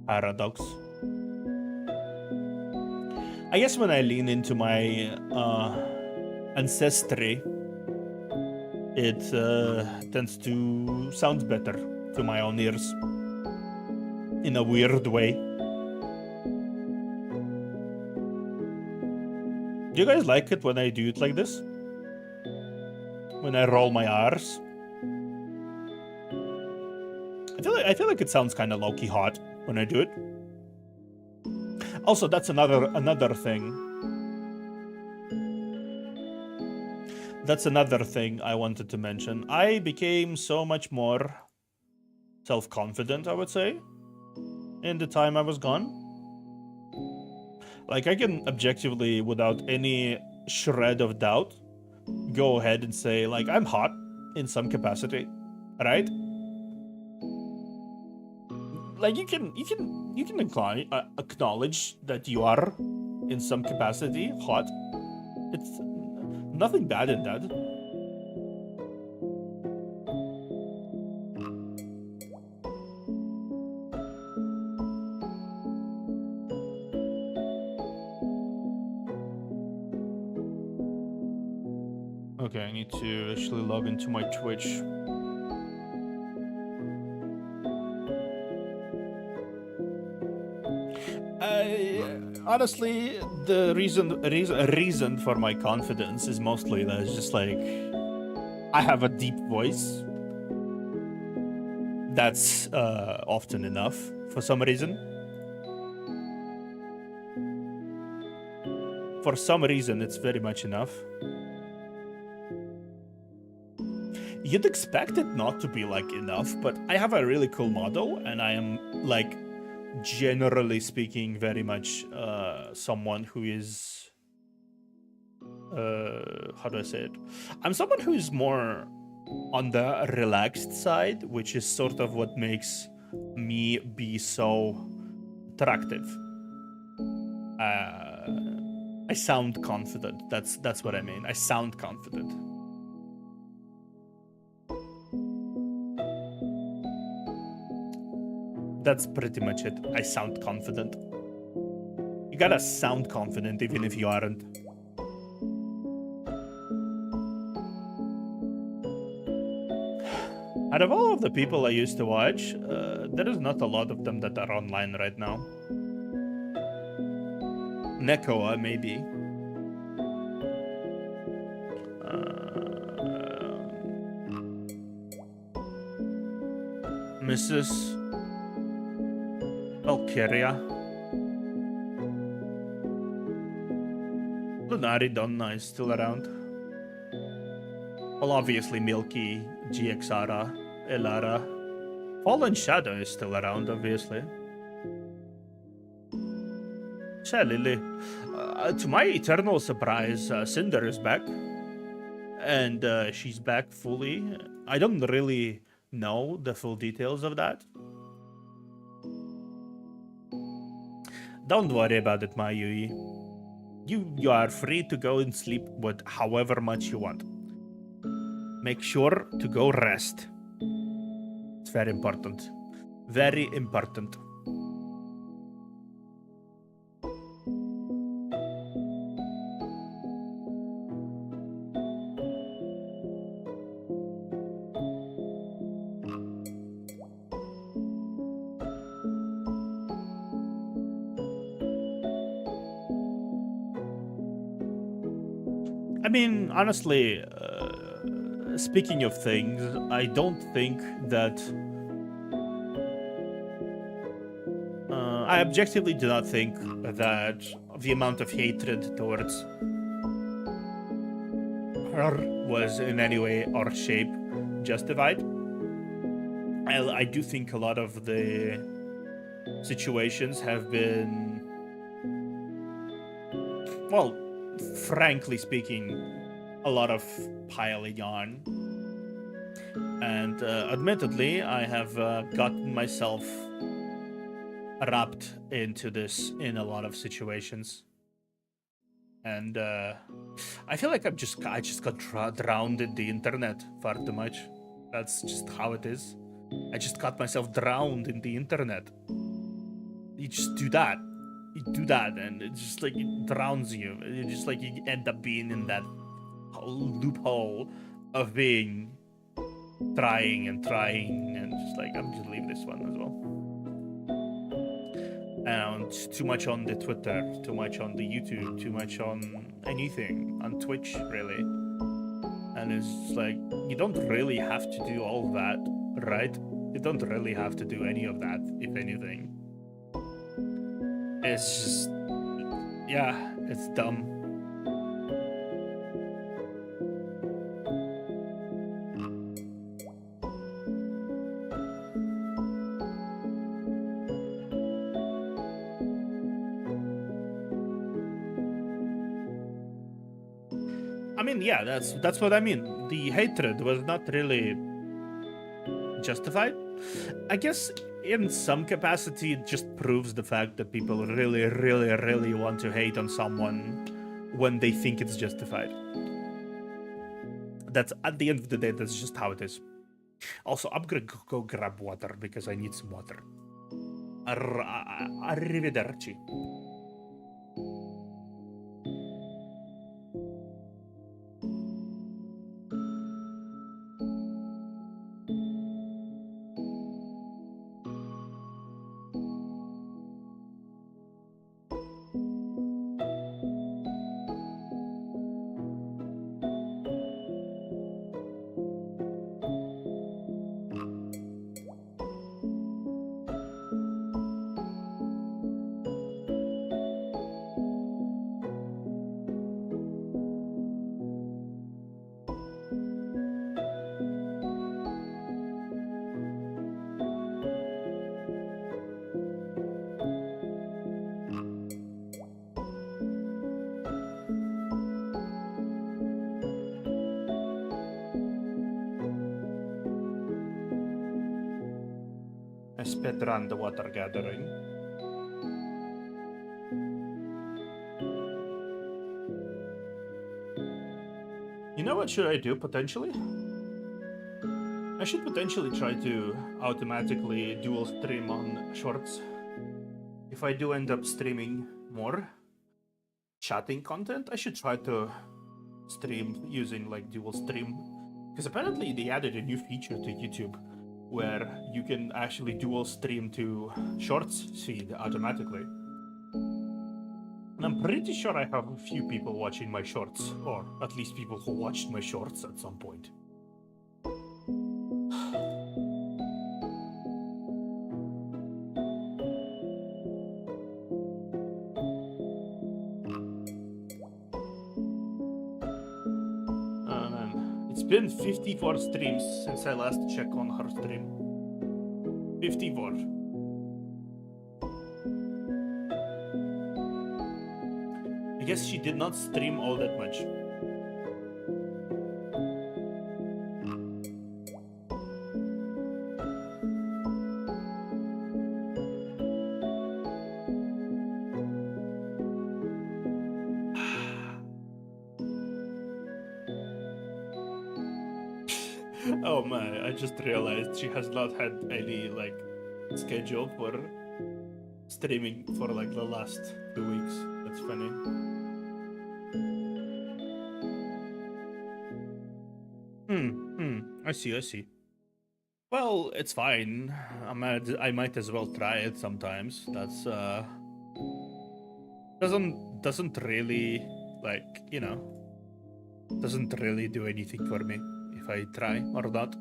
paradox. I guess when I lean into my ancestry, it tends to sound better to my own ears in a weird way. Do you guys like it when I do it like this? When I roll my R's? I feel like it sounds kind of low-key hot when I do it. Also, that's another thing. That's another thing I wanted to mention. I became so much more self-confident, I would say, in the time I was gone. Like, I can objectively, without any shred of doubt, go ahead and say, like, I'm hot in some capacity, right? Like, you can acknowledge that you are in some capacity hot. It's nothing bad in that. Okay, I need to actually log into my Twitch. Honestly, the reason for my confidence is mostly that it's just like I have a deep voice. That's often enough for some reason. For some reason, it's very much enough. You'd expect it not to be like enough, but I have a really cool model, and I am like, generally speaking, very much someone who is how do I say it? I'm someone who is more on the relaxed side, which is sort of what makes me be so attractive. I sound confident. That's what I mean. I sound confident. That's pretty much it. I sound confident. You gotta sound confident even if you aren't. Out of all of the people I used to watch, there is not a lot of them that are online right now. Nekoa, maybe. Mrs. Valkyria. Lunari Donna is still around. Well, obviously Milky, GXara, Elara. Fallen Shadow is still around, obviously. Lily. To my eternal surprise, Cinder is back. And she's back fully. I don't really know the full details of that. Don't worry about it, my Yui. You are free to go and sleep with however much you want. Make sure to go rest. It's very important. Very important. I mean, honestly, speaking of things, I don't think that I objectively do not think that the amount of hatred towards her was in any way or shape justified. I do think a lot of the situations have been, well, frankly speaking, a lot of piling on. And admittedly, I have gotten myself wrapped into this in a lot of situations. And I feel like I just got drowned in the internet far too much. That's just how it is. I just got myself drowned in the internet. You just do that. You do that, and it's just like it drowns you. You just like you end up being in that loophole of being trying, and just like I'm just leave this one as well. And too much on the Twitter, too much on the YouTube, too much on anything, on Twitch, really. And it's like, you don't really have to do all that, right? You don't really have to do any of that, if anything. It's just, yeah, it's dumb. I mean, yeah, that's what I mean. The hatred was not really justified. I guess in some capacity it just proves the fact that people really want to hate on someone when they think it's justified. That's, at the end of the day, that's just how it is. Also, I'm gonna go grab water because I need some water. Arrivederci. I sped run the water gathering. You know what should I do, potentially? I should potentially try to automatically dual stream on shorts. If I do end up streaming more chatting content, I should try to stream using like dual stream. Because apparently they added a new feature to YouTube where you can actually dual stream to shorts feed automatically. And I'm pretty sure I have a few people watching my shorts, or at least people who watched my shorts at some point. Man. It's been 54 streams since I last checked on her stream. 54. I guess she did not stream all that much. Oh man, I just realized she has not had any like schedule for streaming for like the last 2 weeks. That's funny. I see. Well, it's fine. I might as well try it sometimes. That's doesn't really, like, you know, doesn't really do anything for me if I try or not.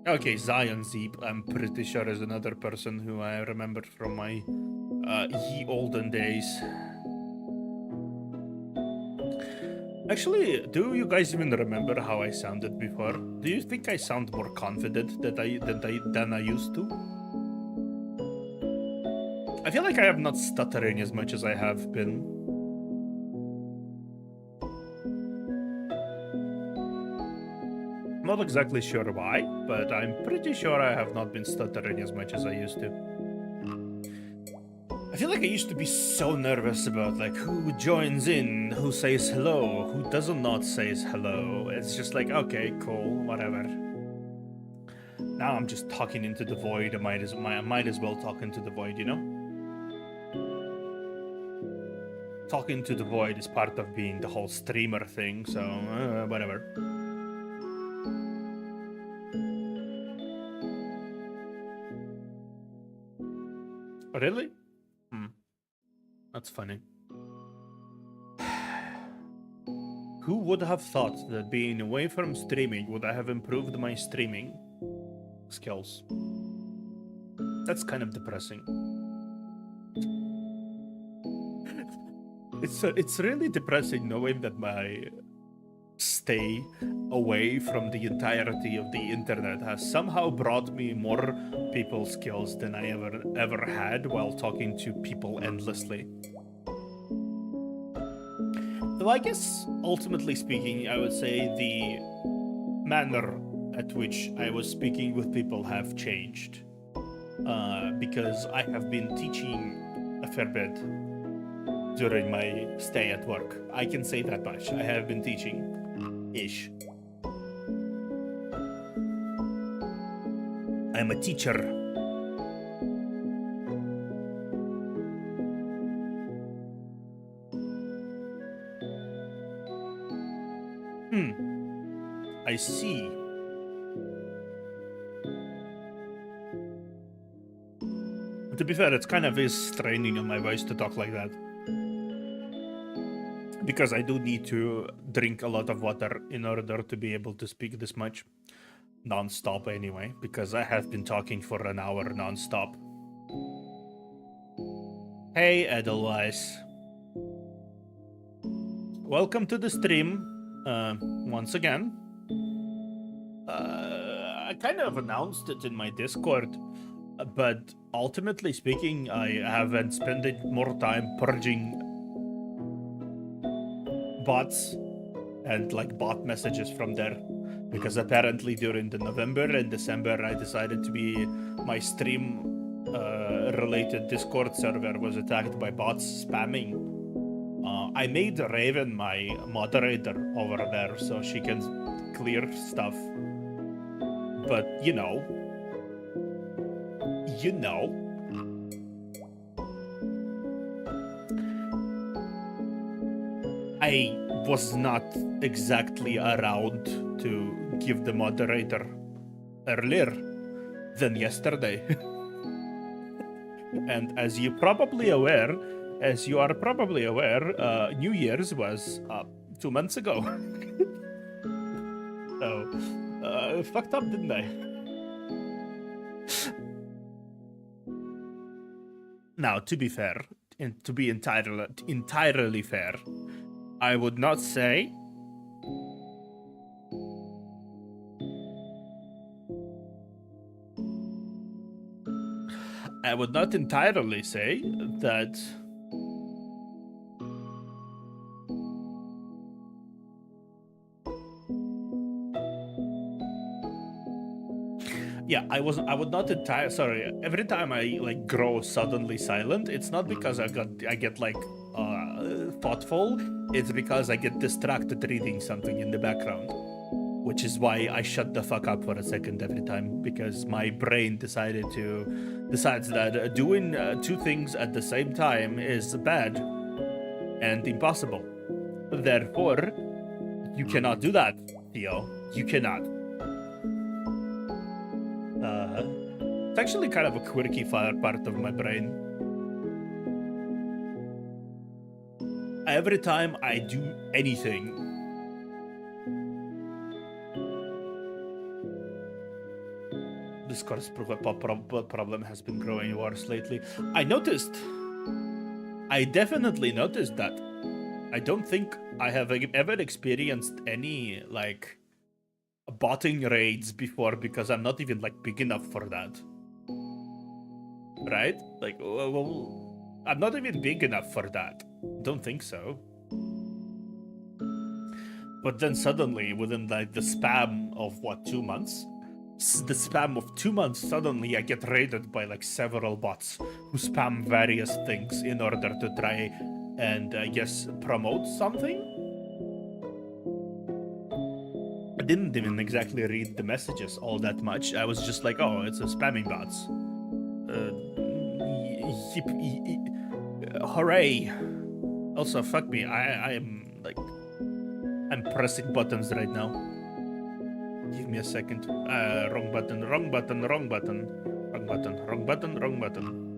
Okay, Zion Zeep, I'm pretty sure is another person who I remembered from my ye olden days. Actually, do you guys even remember how I sounded before? Do you think I sound more confident than I used to? I feel like I am not stuttering as much as I have been. Not exactly sure why, but I'm pretty sure I have not been stuttering as much as I used to. I feel like I used to be so nervous about like who joins in, who says hello, who does not says hello. It's just like, okay, cool, whatever. Now I'm just talking into the void. I might as well talk into the void, you know? Talking to the void is part of being the whole streamer thing, so whatever. Really? That's funny. Who would have thought that being away from streaming would have improved my streaming skills? That's kind of depressing. It's really depressing knowing that my stay away from the entirety of the internet has somehow brought me more people skills than I ever had while talking to people endlessly. Though I guess, ultimately speaking, I would say the manner at which I was speaking with people have changed. Because I have been teaching a fair bit during my stay at work. I can say that much. I have been teaching-ish. I'm a teacher. I see. To be fair, it's kind of is straining on my voice to talk like that. Because I do need to drink a lot of water in order to be able to speak this much. Non-stop anyway, because I have been talking for an hour non-stop. Hey, Edelweiss. Welcome to the stream, once again. I kind of announced it in my Discord, but ultimately speaking, I haven't spent more time purging bots and like bot messages from there, because apparently during the November and December I decided to be my stream related Discord server was attacked by bots spamming. I made Raven my moderator over there so she can clear stuff, but you know, I was not exactly around to give the moderator earlier than yesterday. And as you are probably aware, New Year's was 2 months ago. So, fucked up, didn't I? Now, to be fair, and to be entirely fair, I would not say entirely say that yeah, I would not entirely sorry. Every time I like grow suddenly silent, it's not because I get like thoughtful, it's because I get distracted reading something in the background. Which is why I shut the fuck up for a second every time, because my brain decides that doing two things at the same time is bad and impossible. Therefore, you cannot do that, Theo. You cannot. It's actually kind of a quirky part of my brain. Every time I do anything, Discord's problem has been growing worse lately. I definitely noticed that. I don't think I have ever experienced any, like, botting raids before because I'm not even, like, big enough for that. Right? Like, well, I'm not even big enough for that. Don't think so. But then suddenly, within, like, the span of, what, 2 months? The spam of 2 months, suddenly I get raided by like several bots who spam various things in order to try and I guess promote something. I didn't even exactly read the messages all that much. I was just like, oh, it's a spamming bots. Hooray! Also, fuck me. I'm like, I'm pressing buttons right now. Give me a second. Wrong button, wrong button, wrong button. Wrong button, wrong button, wrong button.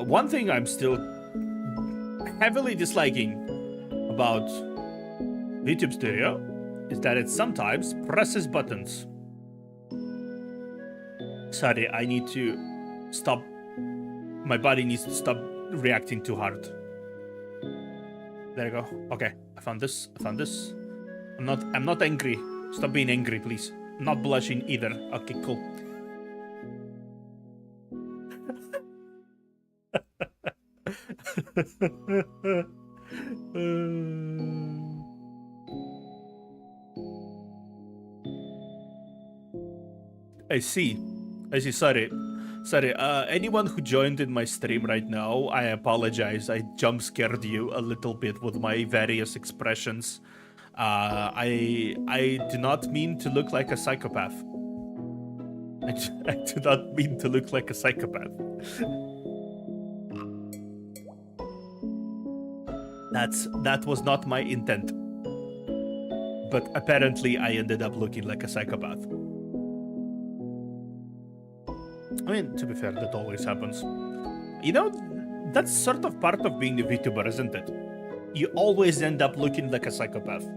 One thing I'm still heavily disliking about YouTube Studio is that it sometimes presses buttons. Sorry, I need to stop. My body needs to stop reacting too hard. There you go. Okay, I found this. I found this. I'm not angry. Stop being angry, please. Not blushing either. Okay, cool. I see. Sorry. Anyone who joined in my stream right now, I apologize. I jump scared you a little bit with my various expressions. I do not mean to look like a psychopath. I do not mean to look like a psychopath. That was not my intent. But apparently I ended up looking like a psychopath. I mean, to be fair, that always happens. You know, that's sort of part of being a VTuber, isn't it? You always end up looking like a psychopath.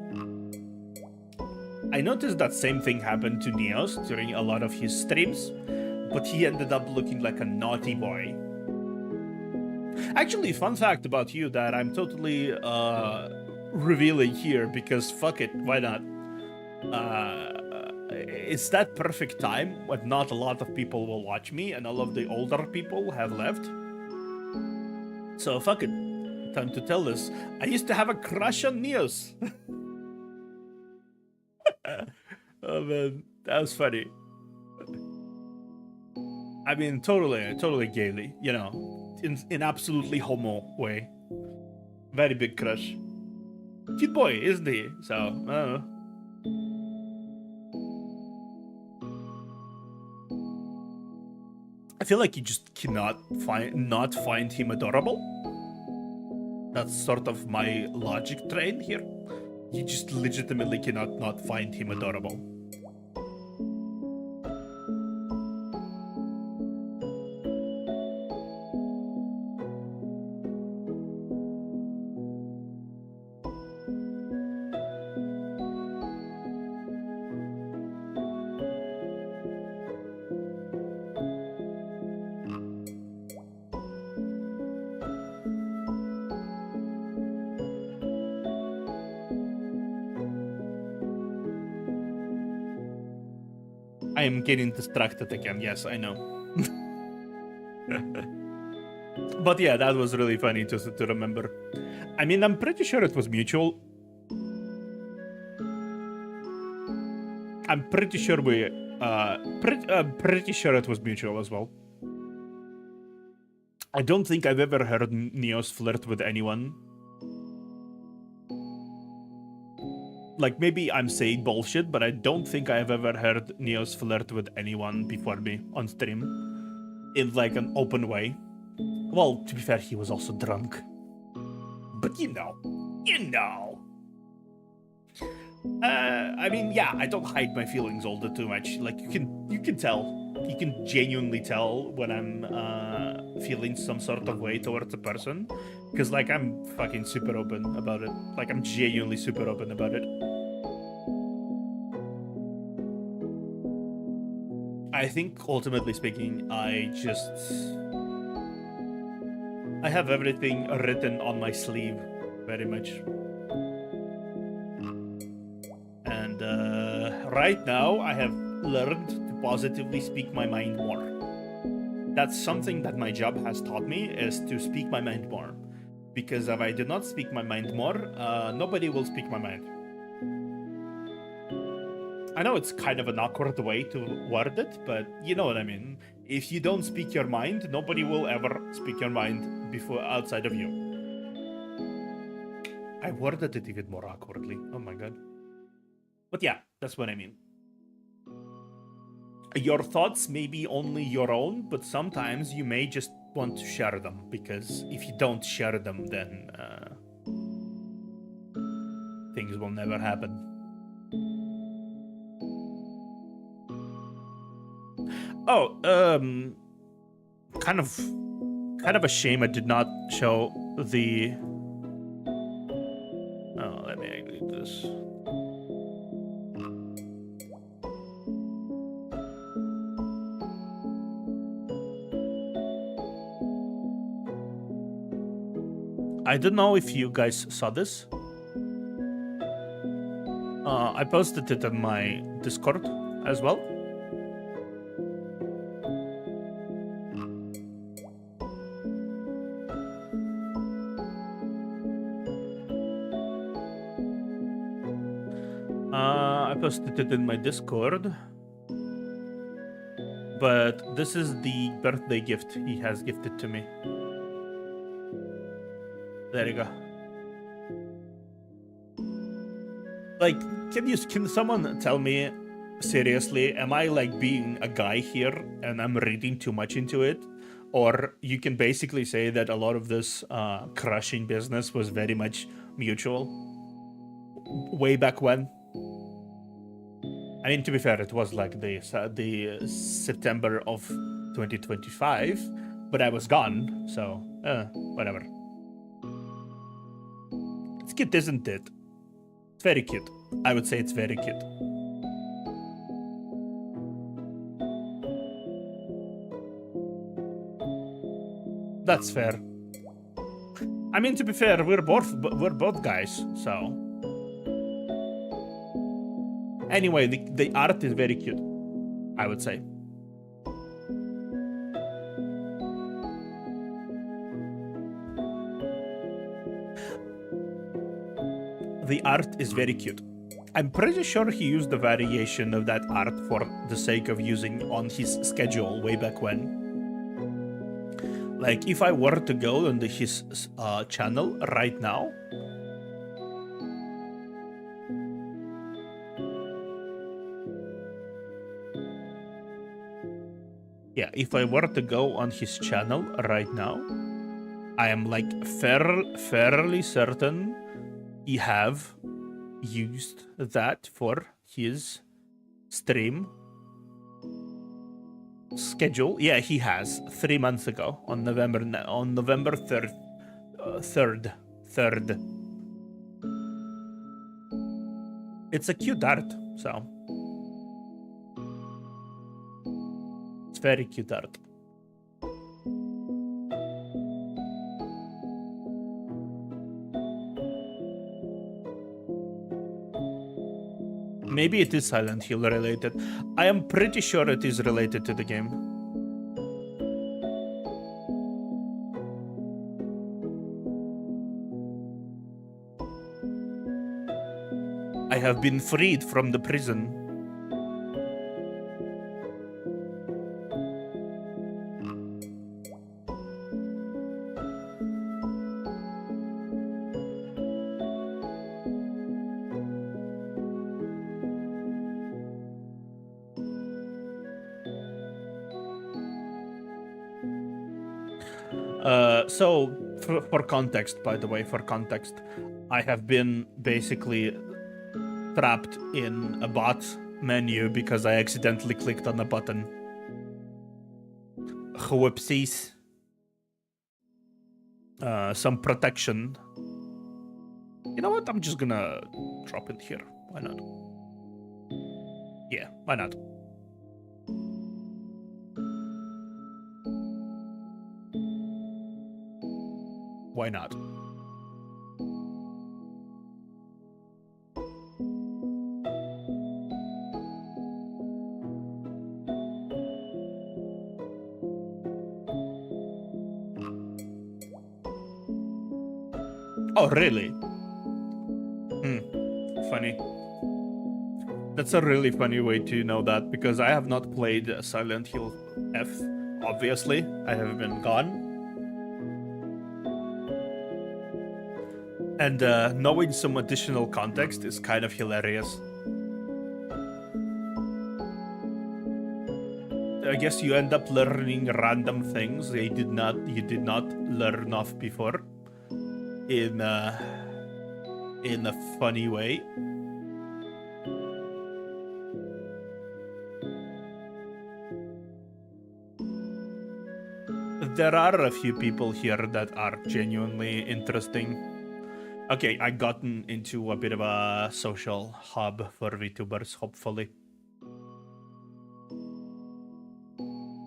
I noticed that same thing happened to Neos during a lot of his streams, but he ended up looking like a naughty boy. Actually, fun fact about you that I'm totally revealing here because fuck it, why not? It's that perfect time when not a lot of people will watch me and all of the older people have left. So fuck it. Time to tell this. I used to have a crush on Neos. Oh man, that was funny. I mean, totally gaily, you know, in absolutely homo way. Very big crush. Cute boy, isn't he? So, I don't know. I feel like you just cannot not find him adorable. That's sort of my logic train here. You just legitimately cannot not find him adorable. I am getting distracted again. Yes, I know. But yeah, that was really funny to remember. I mean, I'm pretty sure it was mutual. I'm pretty sure pretty sure it was mutual as well. I don't think I've ever heard Neos flirt with anyone. Like, maybe I'm saying bullshit, but I don't think I've ever heard Neos flirt with anyone before me on stream. In, like, an open way. Well, to be fair, he was also drunk. But you know. I mean, yeah, I don't hide my feelings all that too much. Like, you can tell. You can genuinely tell when I'm feeling some sort of way towards a person. Because, like, I'm fucking super open about it. Like, I'm genuinely super open about it. I think ultimately speaking, I have everything written on my sleeve, very much. And right now, I have learned to positively speak my mind more. That's something that my job has taught me, is to speak my mind more. Because if I do not speak my mind more, nobody will speak my mind. I know it's kind of an awkward way to word it, but you know what I mean. If you don't speak your mind, nobody will ever speak your mind before outside of you. I worded it even more awkwardly. Oh my god. But yeah, that's what I mean. Your thoughts may be only your own, but sometimes you may just want to share them, because if you don't share them, then things will never happen. Oh, kind of a shame I did not show the. Oh, let me delete this. I don't know if you guys saw this. I posted it on my Discord as well. I posted it in my Discord. But this is the birthday gift he has gifted to me. There you go. Like, can someone tell me seriously, am I like being a guy here and I'm reading too much into it? Or you can basically say that a lot of this crushing business was very much mutual way back when. I mean, to be fair, it was like the September of 2025, but I was gone, so whatever. It's cute, isn't it? It's very cute. I would say it's very cute. That's fair. I mean, to be fair, we're both guys, so. Anyway, the art is very cute, I would say. The art is very cute. I'm pretty sure he used a variation of that art for the sake of using on his schedule way back when. Like, if I were to go on his channel right now, yeah, if I were to go on his channel right now, I am like fairly certain he have used that for his stream schedule. Yeah, he has 3 months ago on November 3rd. 3rd. It's a cute art, so it's very cute art. Maybe it is Silent Hill related. I am pretty sure it is related to the game. I have been freed from the prison. So, for context, by the way, I have been basically trapped in a bot menu because I accidentally clicked on a button. Whoopsies. Some protection. You know what? I'm just gonna drop it here. Why not? Yeah, why not? why not? Oh, really? Funny. That's a really funny way to know that, because I have not played Silent Hill F, obviously. I have been gone. And knowing some additional context is kind of hilarious. I guess you end up learning random things you did not learn of before in a funny way. There are a few people here that are genuinely interesting. Okay, I gotten into a bit of a social hub for VTubers, hopefully.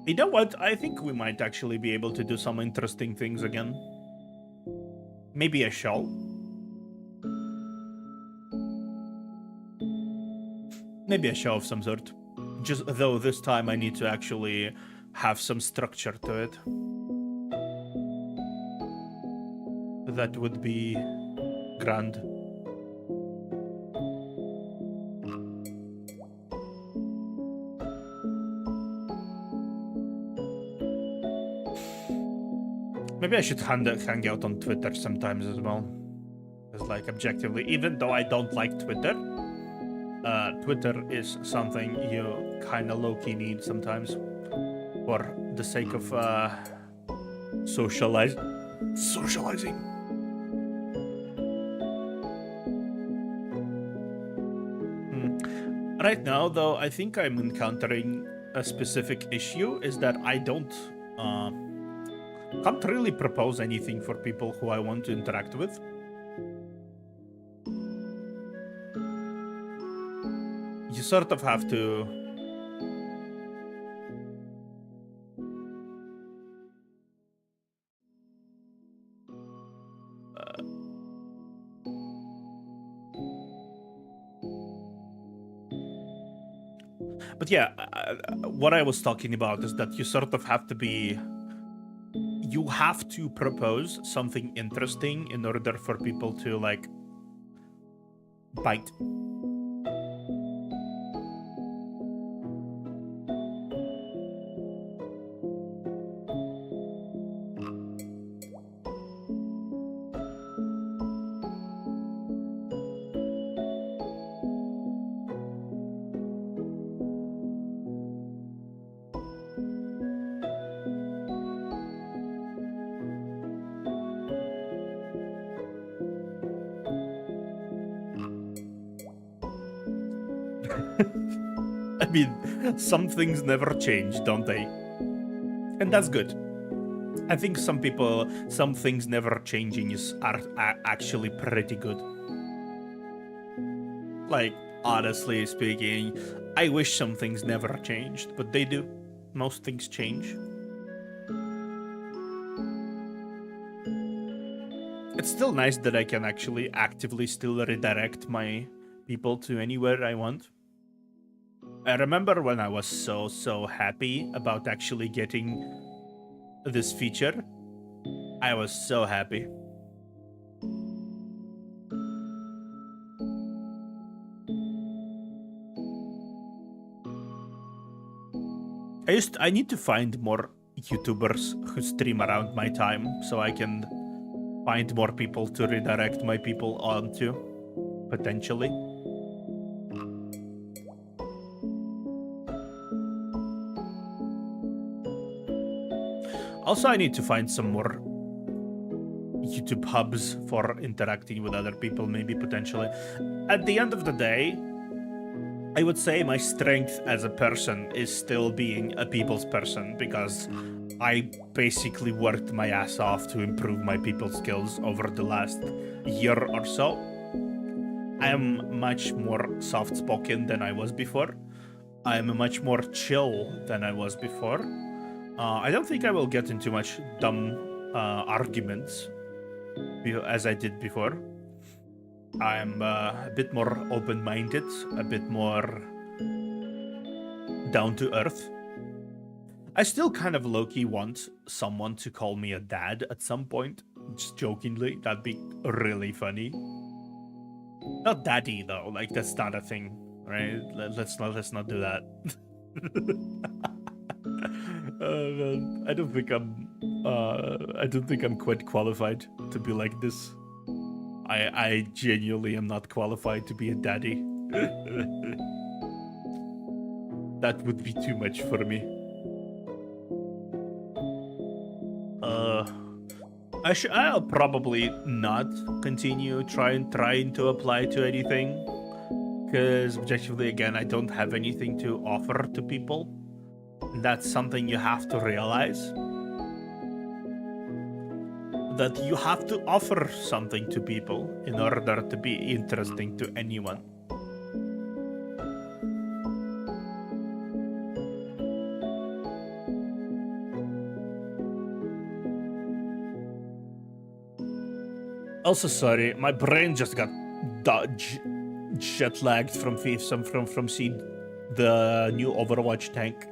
You know what? I think we might actually be able to do some interesting things again. Maybe a show. Maybe a show of some sort. Just though this time I need to actually have some structure to it. That would be grand. Maybe I should hang out on Twitter sometimes as well. Because, like, objectively, even though I don't like Twitter, Twitter is something you kind of low-key need sometimes for the sake of socializing. Right now, though, I think I'm encountering a specific issue, is that I can't really propose anything for people who I want to interact with. You sort of have to... But yeah, what I was talking about is that you sort of have to be... You have to propose something interesting in order for people to, like, bite. I mean, some things never change, don't they? And that's good. I think some things never changing are actually pretty good. Like, honestly speaking, I wish some things never changed, but they do. Most things change. It's still nice that I can actually actively still redirect my people to anywhere I want. I remember when I was so happy about actually getting this feature. I was so happy. I need to find more YouTubers who stream around my time so I can find more people to redirect my people onto, potentially. Also, I need to find some more YouTube hubs for interacting with other people, maybe, potentially. At the end of the day, I would say my strength as a person is still being a people's person, because I basically worked my ass off to improve my people skills over the last year or so. I am much more soft-spoken than I was before. I am much more chill than I was before. I don't think I will get into much dumb arguments as I did before. I'm a bit more open-minded, a bit more down to earth. I still kind of low-key want someone to call me a dad at some point, just jokingly. That'd be really funny. Not daddy though, like that's not a thing, right? Let's not do that. Man, I don't think I'm quite qualified to be like this. I genuinely am not qualified to be a daddy. That would be too much for me. I'll probably not continue trying to apply to anything, because objectively, again, I don't have anything to offer to people. And that's something you have to realize. That you have to offer something to people in order to be interesting to anyone. Also, sorry, my brain just got jet lagged from seeing the new Overwatch tank.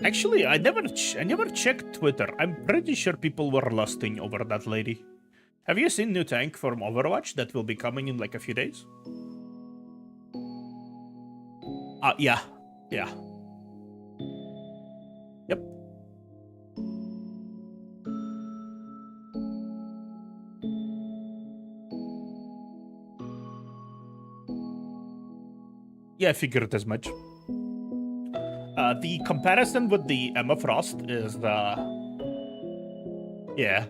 Actually, I never checked Twitter. I'm pretty sure people were lusting over that lady. Have you seen new tank from Overwatch that will be coming in like a few days? Yeah. Yep. Yeah, I figured as much. The comparison with the Emma Frost is the... Yeah.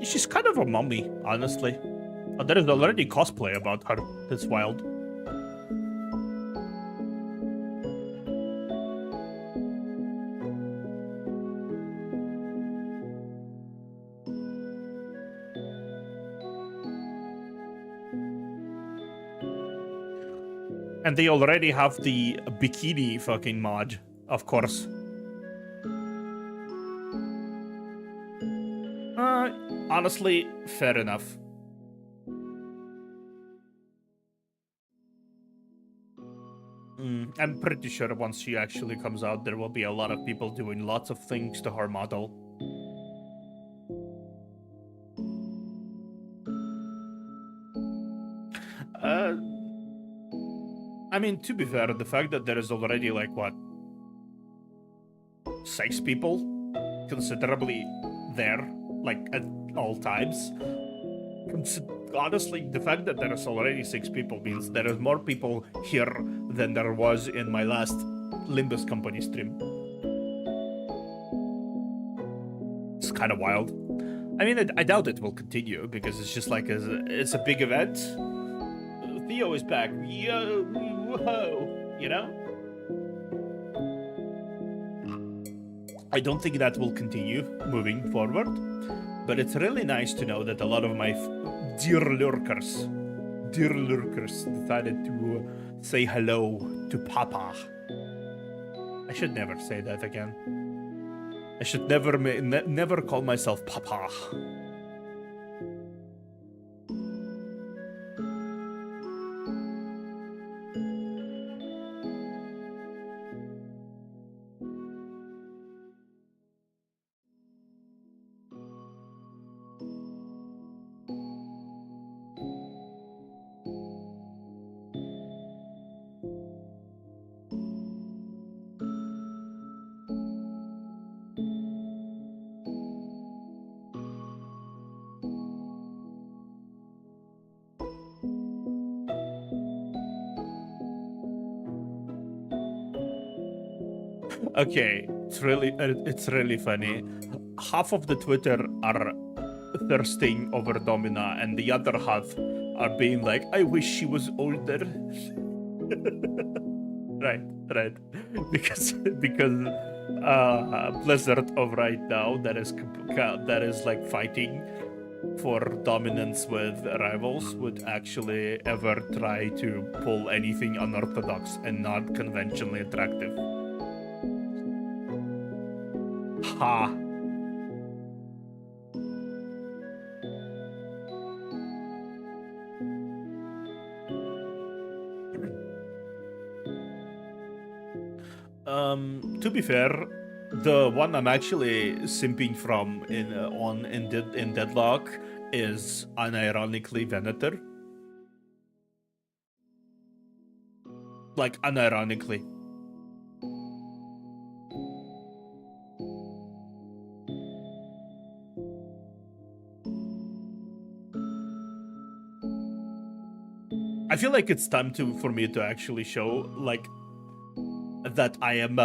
She's kind of a mummy, honestly. Oh, there is already cosplay about her. That's wild. And they already have the bikini fucking mod, of course. Honestly, fair enough. I'm pretty sure once she actually comes out, there will be a lot of people doing lots of things to her model. I mean, to be fair, the fact that there is already, like, what? 6 people considerably there, like, at all times. Honestly, the fact that there is already 6 people means there is more people here than there was in my last Limbus Company stream. It's kind of wild. I mean, I doubt it will continue because it's just like it's a big event. Theo is back. Yo, whoa, you know? I don't think that will continue moving forward, but it's really nice to know that a lot of my dear lurkers decided to say hello to Papa. I should never say that again. I should never call myself Papa. Okay, it's really funny. Half of the Twitter are thirsting over Domina, and the other half are being like, "I wish she was older." Right, right. Because Blizzard of right now that is like fighting for dominance with rivals would actually ever try to pull anything unorthodox and not conventionally attractive. Ha. To be fair, the one I'm actually simping from in Deadlock is unironically Venator. Like unironically. I feel like it's time for me to actually show like that I am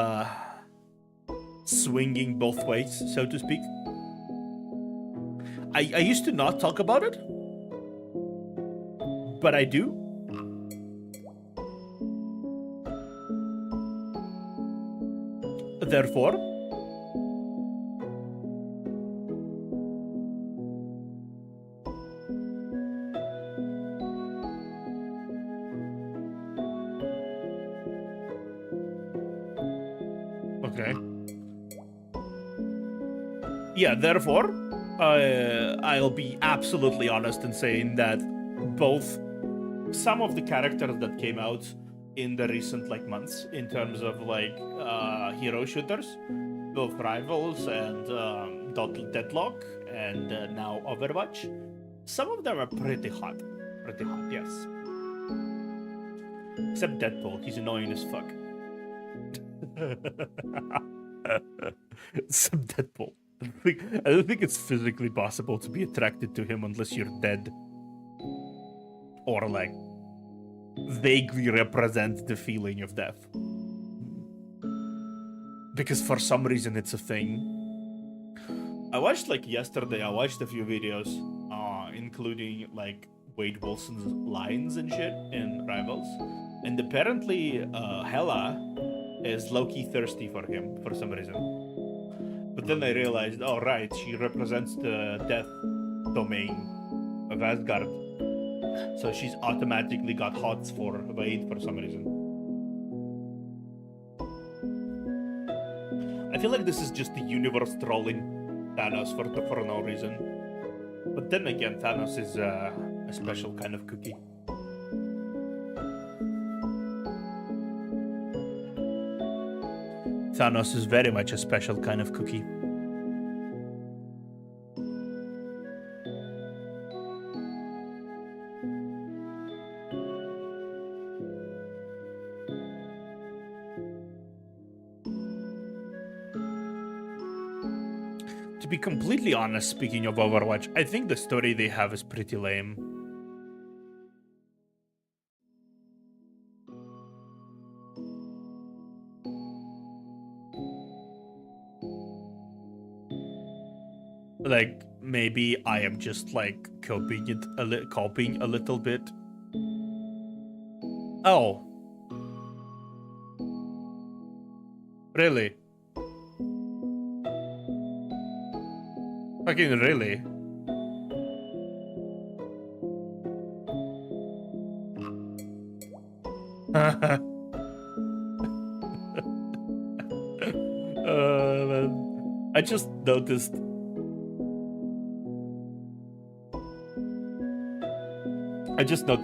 swinging both ways, so to speak. I used to not talk about it, but I do. Therefore, okay. Yeah, therefore, I'll be absolutely honest in saying that both some of the characters that came out in the recent like months in terms of like hero shooters, both Rivals and Deadlock and now Overwatch, some of them are pretty hot. Pretty hot, yes. Except Deadpool, he's annoying as fuck. Some Deadpool. I don't think it's physically possible to be attracted to him unless you're dead. Or like vaguely represent the feeling of death. Because for some reason it's a thing. I watched like yesterday, I watched a few videos, including like Wade Wilson's lines and shit in Rivals. And apparently Hela is low-key thirsty for him for some reason. But then I realized, oh right, she represents the death domain of Asgard. So she's automatically got hots for Wade for some reason. I feel like this is just the universe trolling Thanos for no reason. But then again, Thanos is a special kind of cookie. Thanos is very much a special kind of cookie. To be completely honest, speaking of Overwatch, I think the story they have is pretty lame. Like, maybe I am just like copying a little bit. Oh. Really? Fucking really? Man. I just noticed.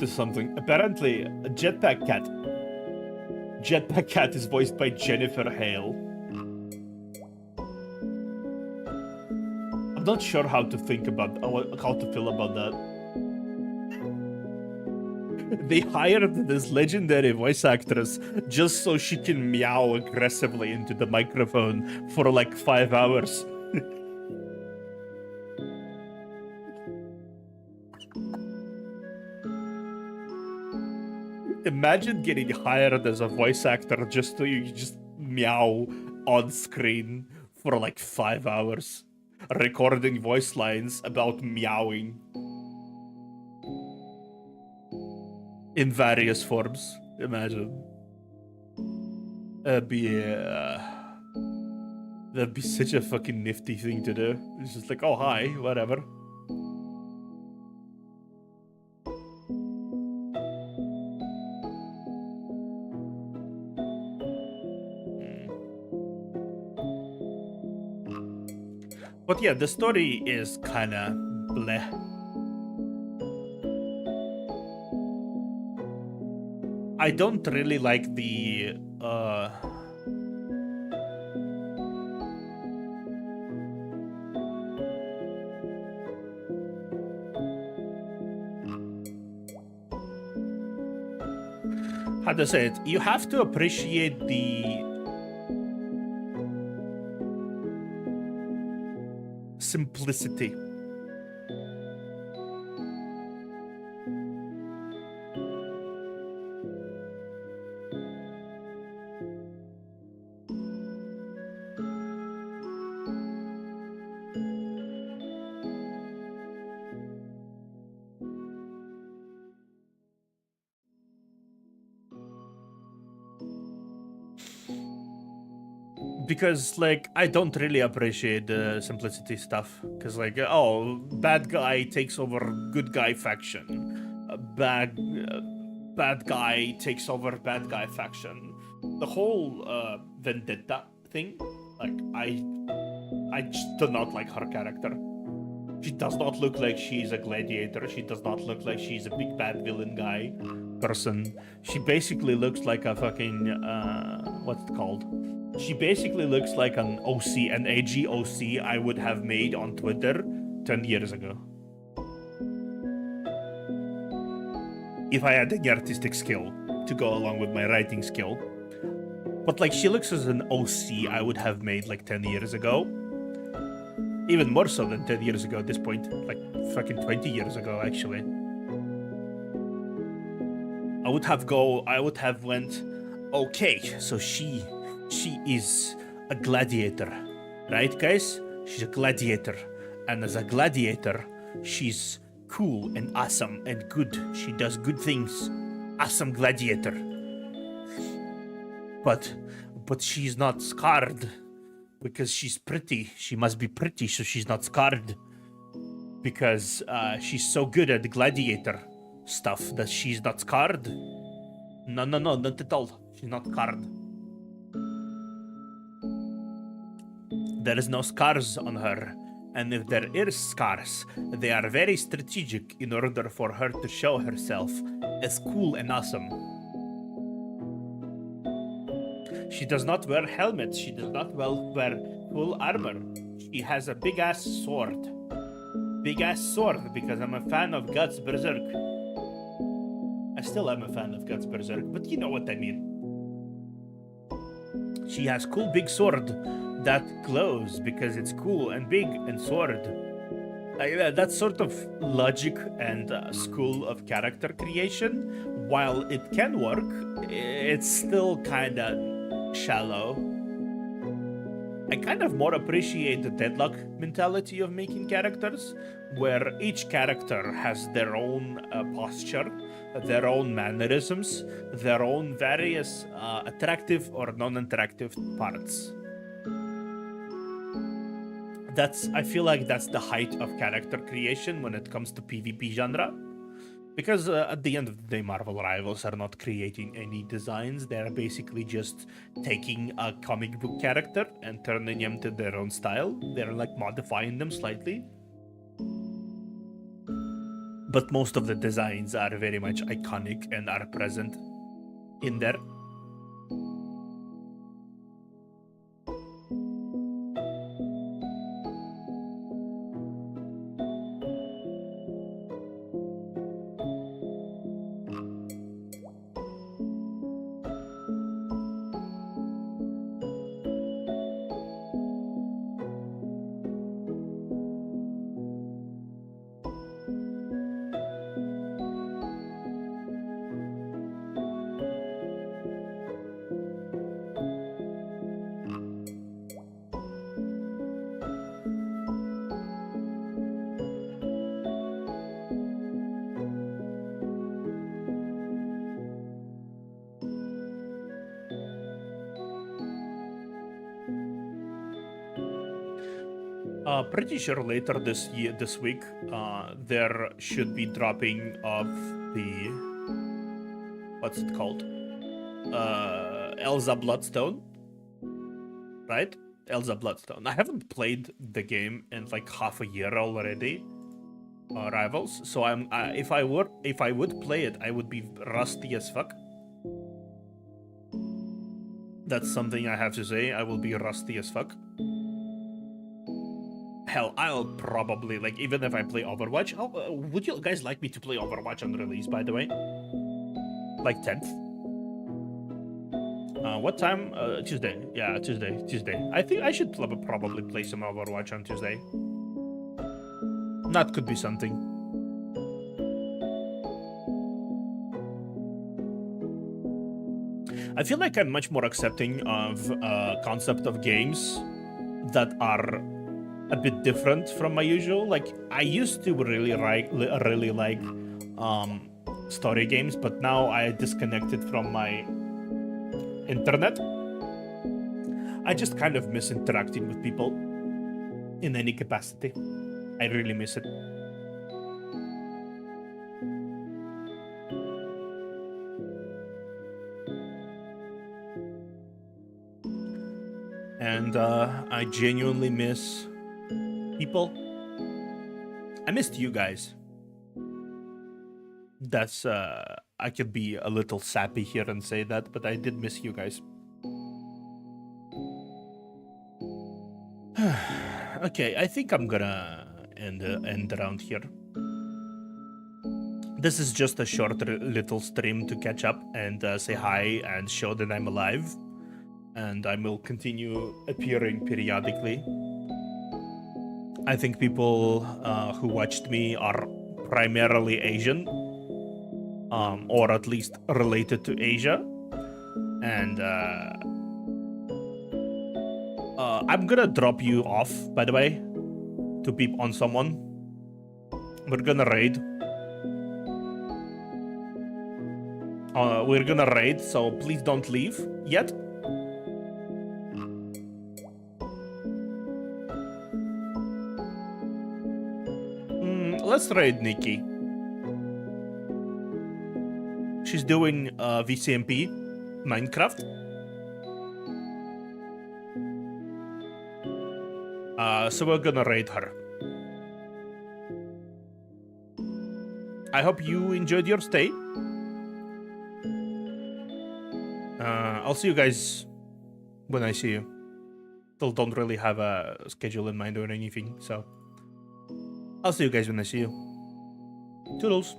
Something. Apparently, Jetpack Cat is voiced by Jennifer Hale. I'm not sure how to feel about that. They hired this legendary voice actress just so she can meow aggressively into the microphone for like 5 hours. Imagine getting hired as a voice actor just so you just meow on screen for like 5 hours. Recording voice lines about meowing. In various forms. Imagine. That'd be such a fucking nifty thing to do. It's just like, oh hi, whatever. But yeah, the story is kind of bleh. I don't really like the how to say it. You have to appreciate the simplicity. Because like I don't really appreciate the simplicity stuff. Because like oh, bad guy takes over good guy faction, bad guy takes over bad guy faction. The whole vendetta thing, like I just do not like her character. She does not look like she's a gladiator. She does not look like she's a big bad villain guy person. She basically looks like a fucking what's it called? She basically looks like an OC, an AG OC I would have made on Twitter 10 years ago. If I had the artistic skill to go along with my writing skill. But like she looks as an OC I would have made like 10 years ago. Even more so than 10 years ago at this point. Like fucking 20 years ago actually. I would have went, okay, so she is a gladiator, right guys? She's a gladiator. And as a gladiator, she's cool and awesome and good. She does good things. Awesome gladiator. But she's not scarred because she's pretty. She must be pretty, so she's not scarred. Because she's so good at gladiator stuff that she's not scarred. No, not at all. She's not scarred. There is no scars on her. And if there is scars, they are very strategic in order for her to show herself as cool and awesome. She does not wear helmets. She does not wear full armor. She has a big-ass sword. Big-ass sword because I'm a fan of Guts Berserk. I still am a fan of Guts Berserk, but you know what I mean. She has cool big sword that glows because it's cool and big and sword. That sort of logic and school of character creation, while it can work, it's still kind of shallow. I kind of more appreciate the deadlock mentality of making characters, where each character has their own posture, their own mannerisms, their own various attractive or non-attractive parts. I feel like that's the height of character creation when it comes to PvP genre. Because at the end of the day, Marvel Rivals are not creating any designs. They're basically just taking a comic book character and turning them to their own style. They're like modifying them slightly. But most of the designs are very much iconic and are present in there. Pretty sure later this week, there should be dropping of the, what's it called? Elza Bloodstone, right? Elza Bloodstone. I haven't played the game in like half a year already. Rivals. So if I would play it, I would be rusty as fuck. That's something I have to say. I will be rusty as fuck. Hell, I'll probably, like, even if I play Overwatch, would you guys like me to play Overwatch on release, by the way? Like 10th? What time? Tuesday. Yeah, Tuesday. I think I should probably play some Overwatch on Tuesday. That could be something. I feel like I'm much more accepting of concept of games that are a bit different from my usual. Like, I used to really like story games, but now I disconnected from my internet. I just kind of miss interacting with people in any capacity. I really miss it. And I genuinely miss people. I missed you guys. That's I could be a little sappy here and say that, but I did miss you guys. Okay, I think I'm gonna end around here. This is just a short little stream to catch up and say hi and show that I'm alive. And I will continue appearing periodically. I think people who watched me are primarily Asian, or at least related to Asia. And I'm gonna drop you off, by the way, to peep on someone. We're gonna raid. So please don't leave yet. Let's raid Nikki. She's doing VCMP Minecraft. So we're gonna raid her. I hope you enjoyed your stay. I'll see you guys when I see you. Still don't really have a schedule in mind or anything, so I'll see you guys when I see you. Toodles.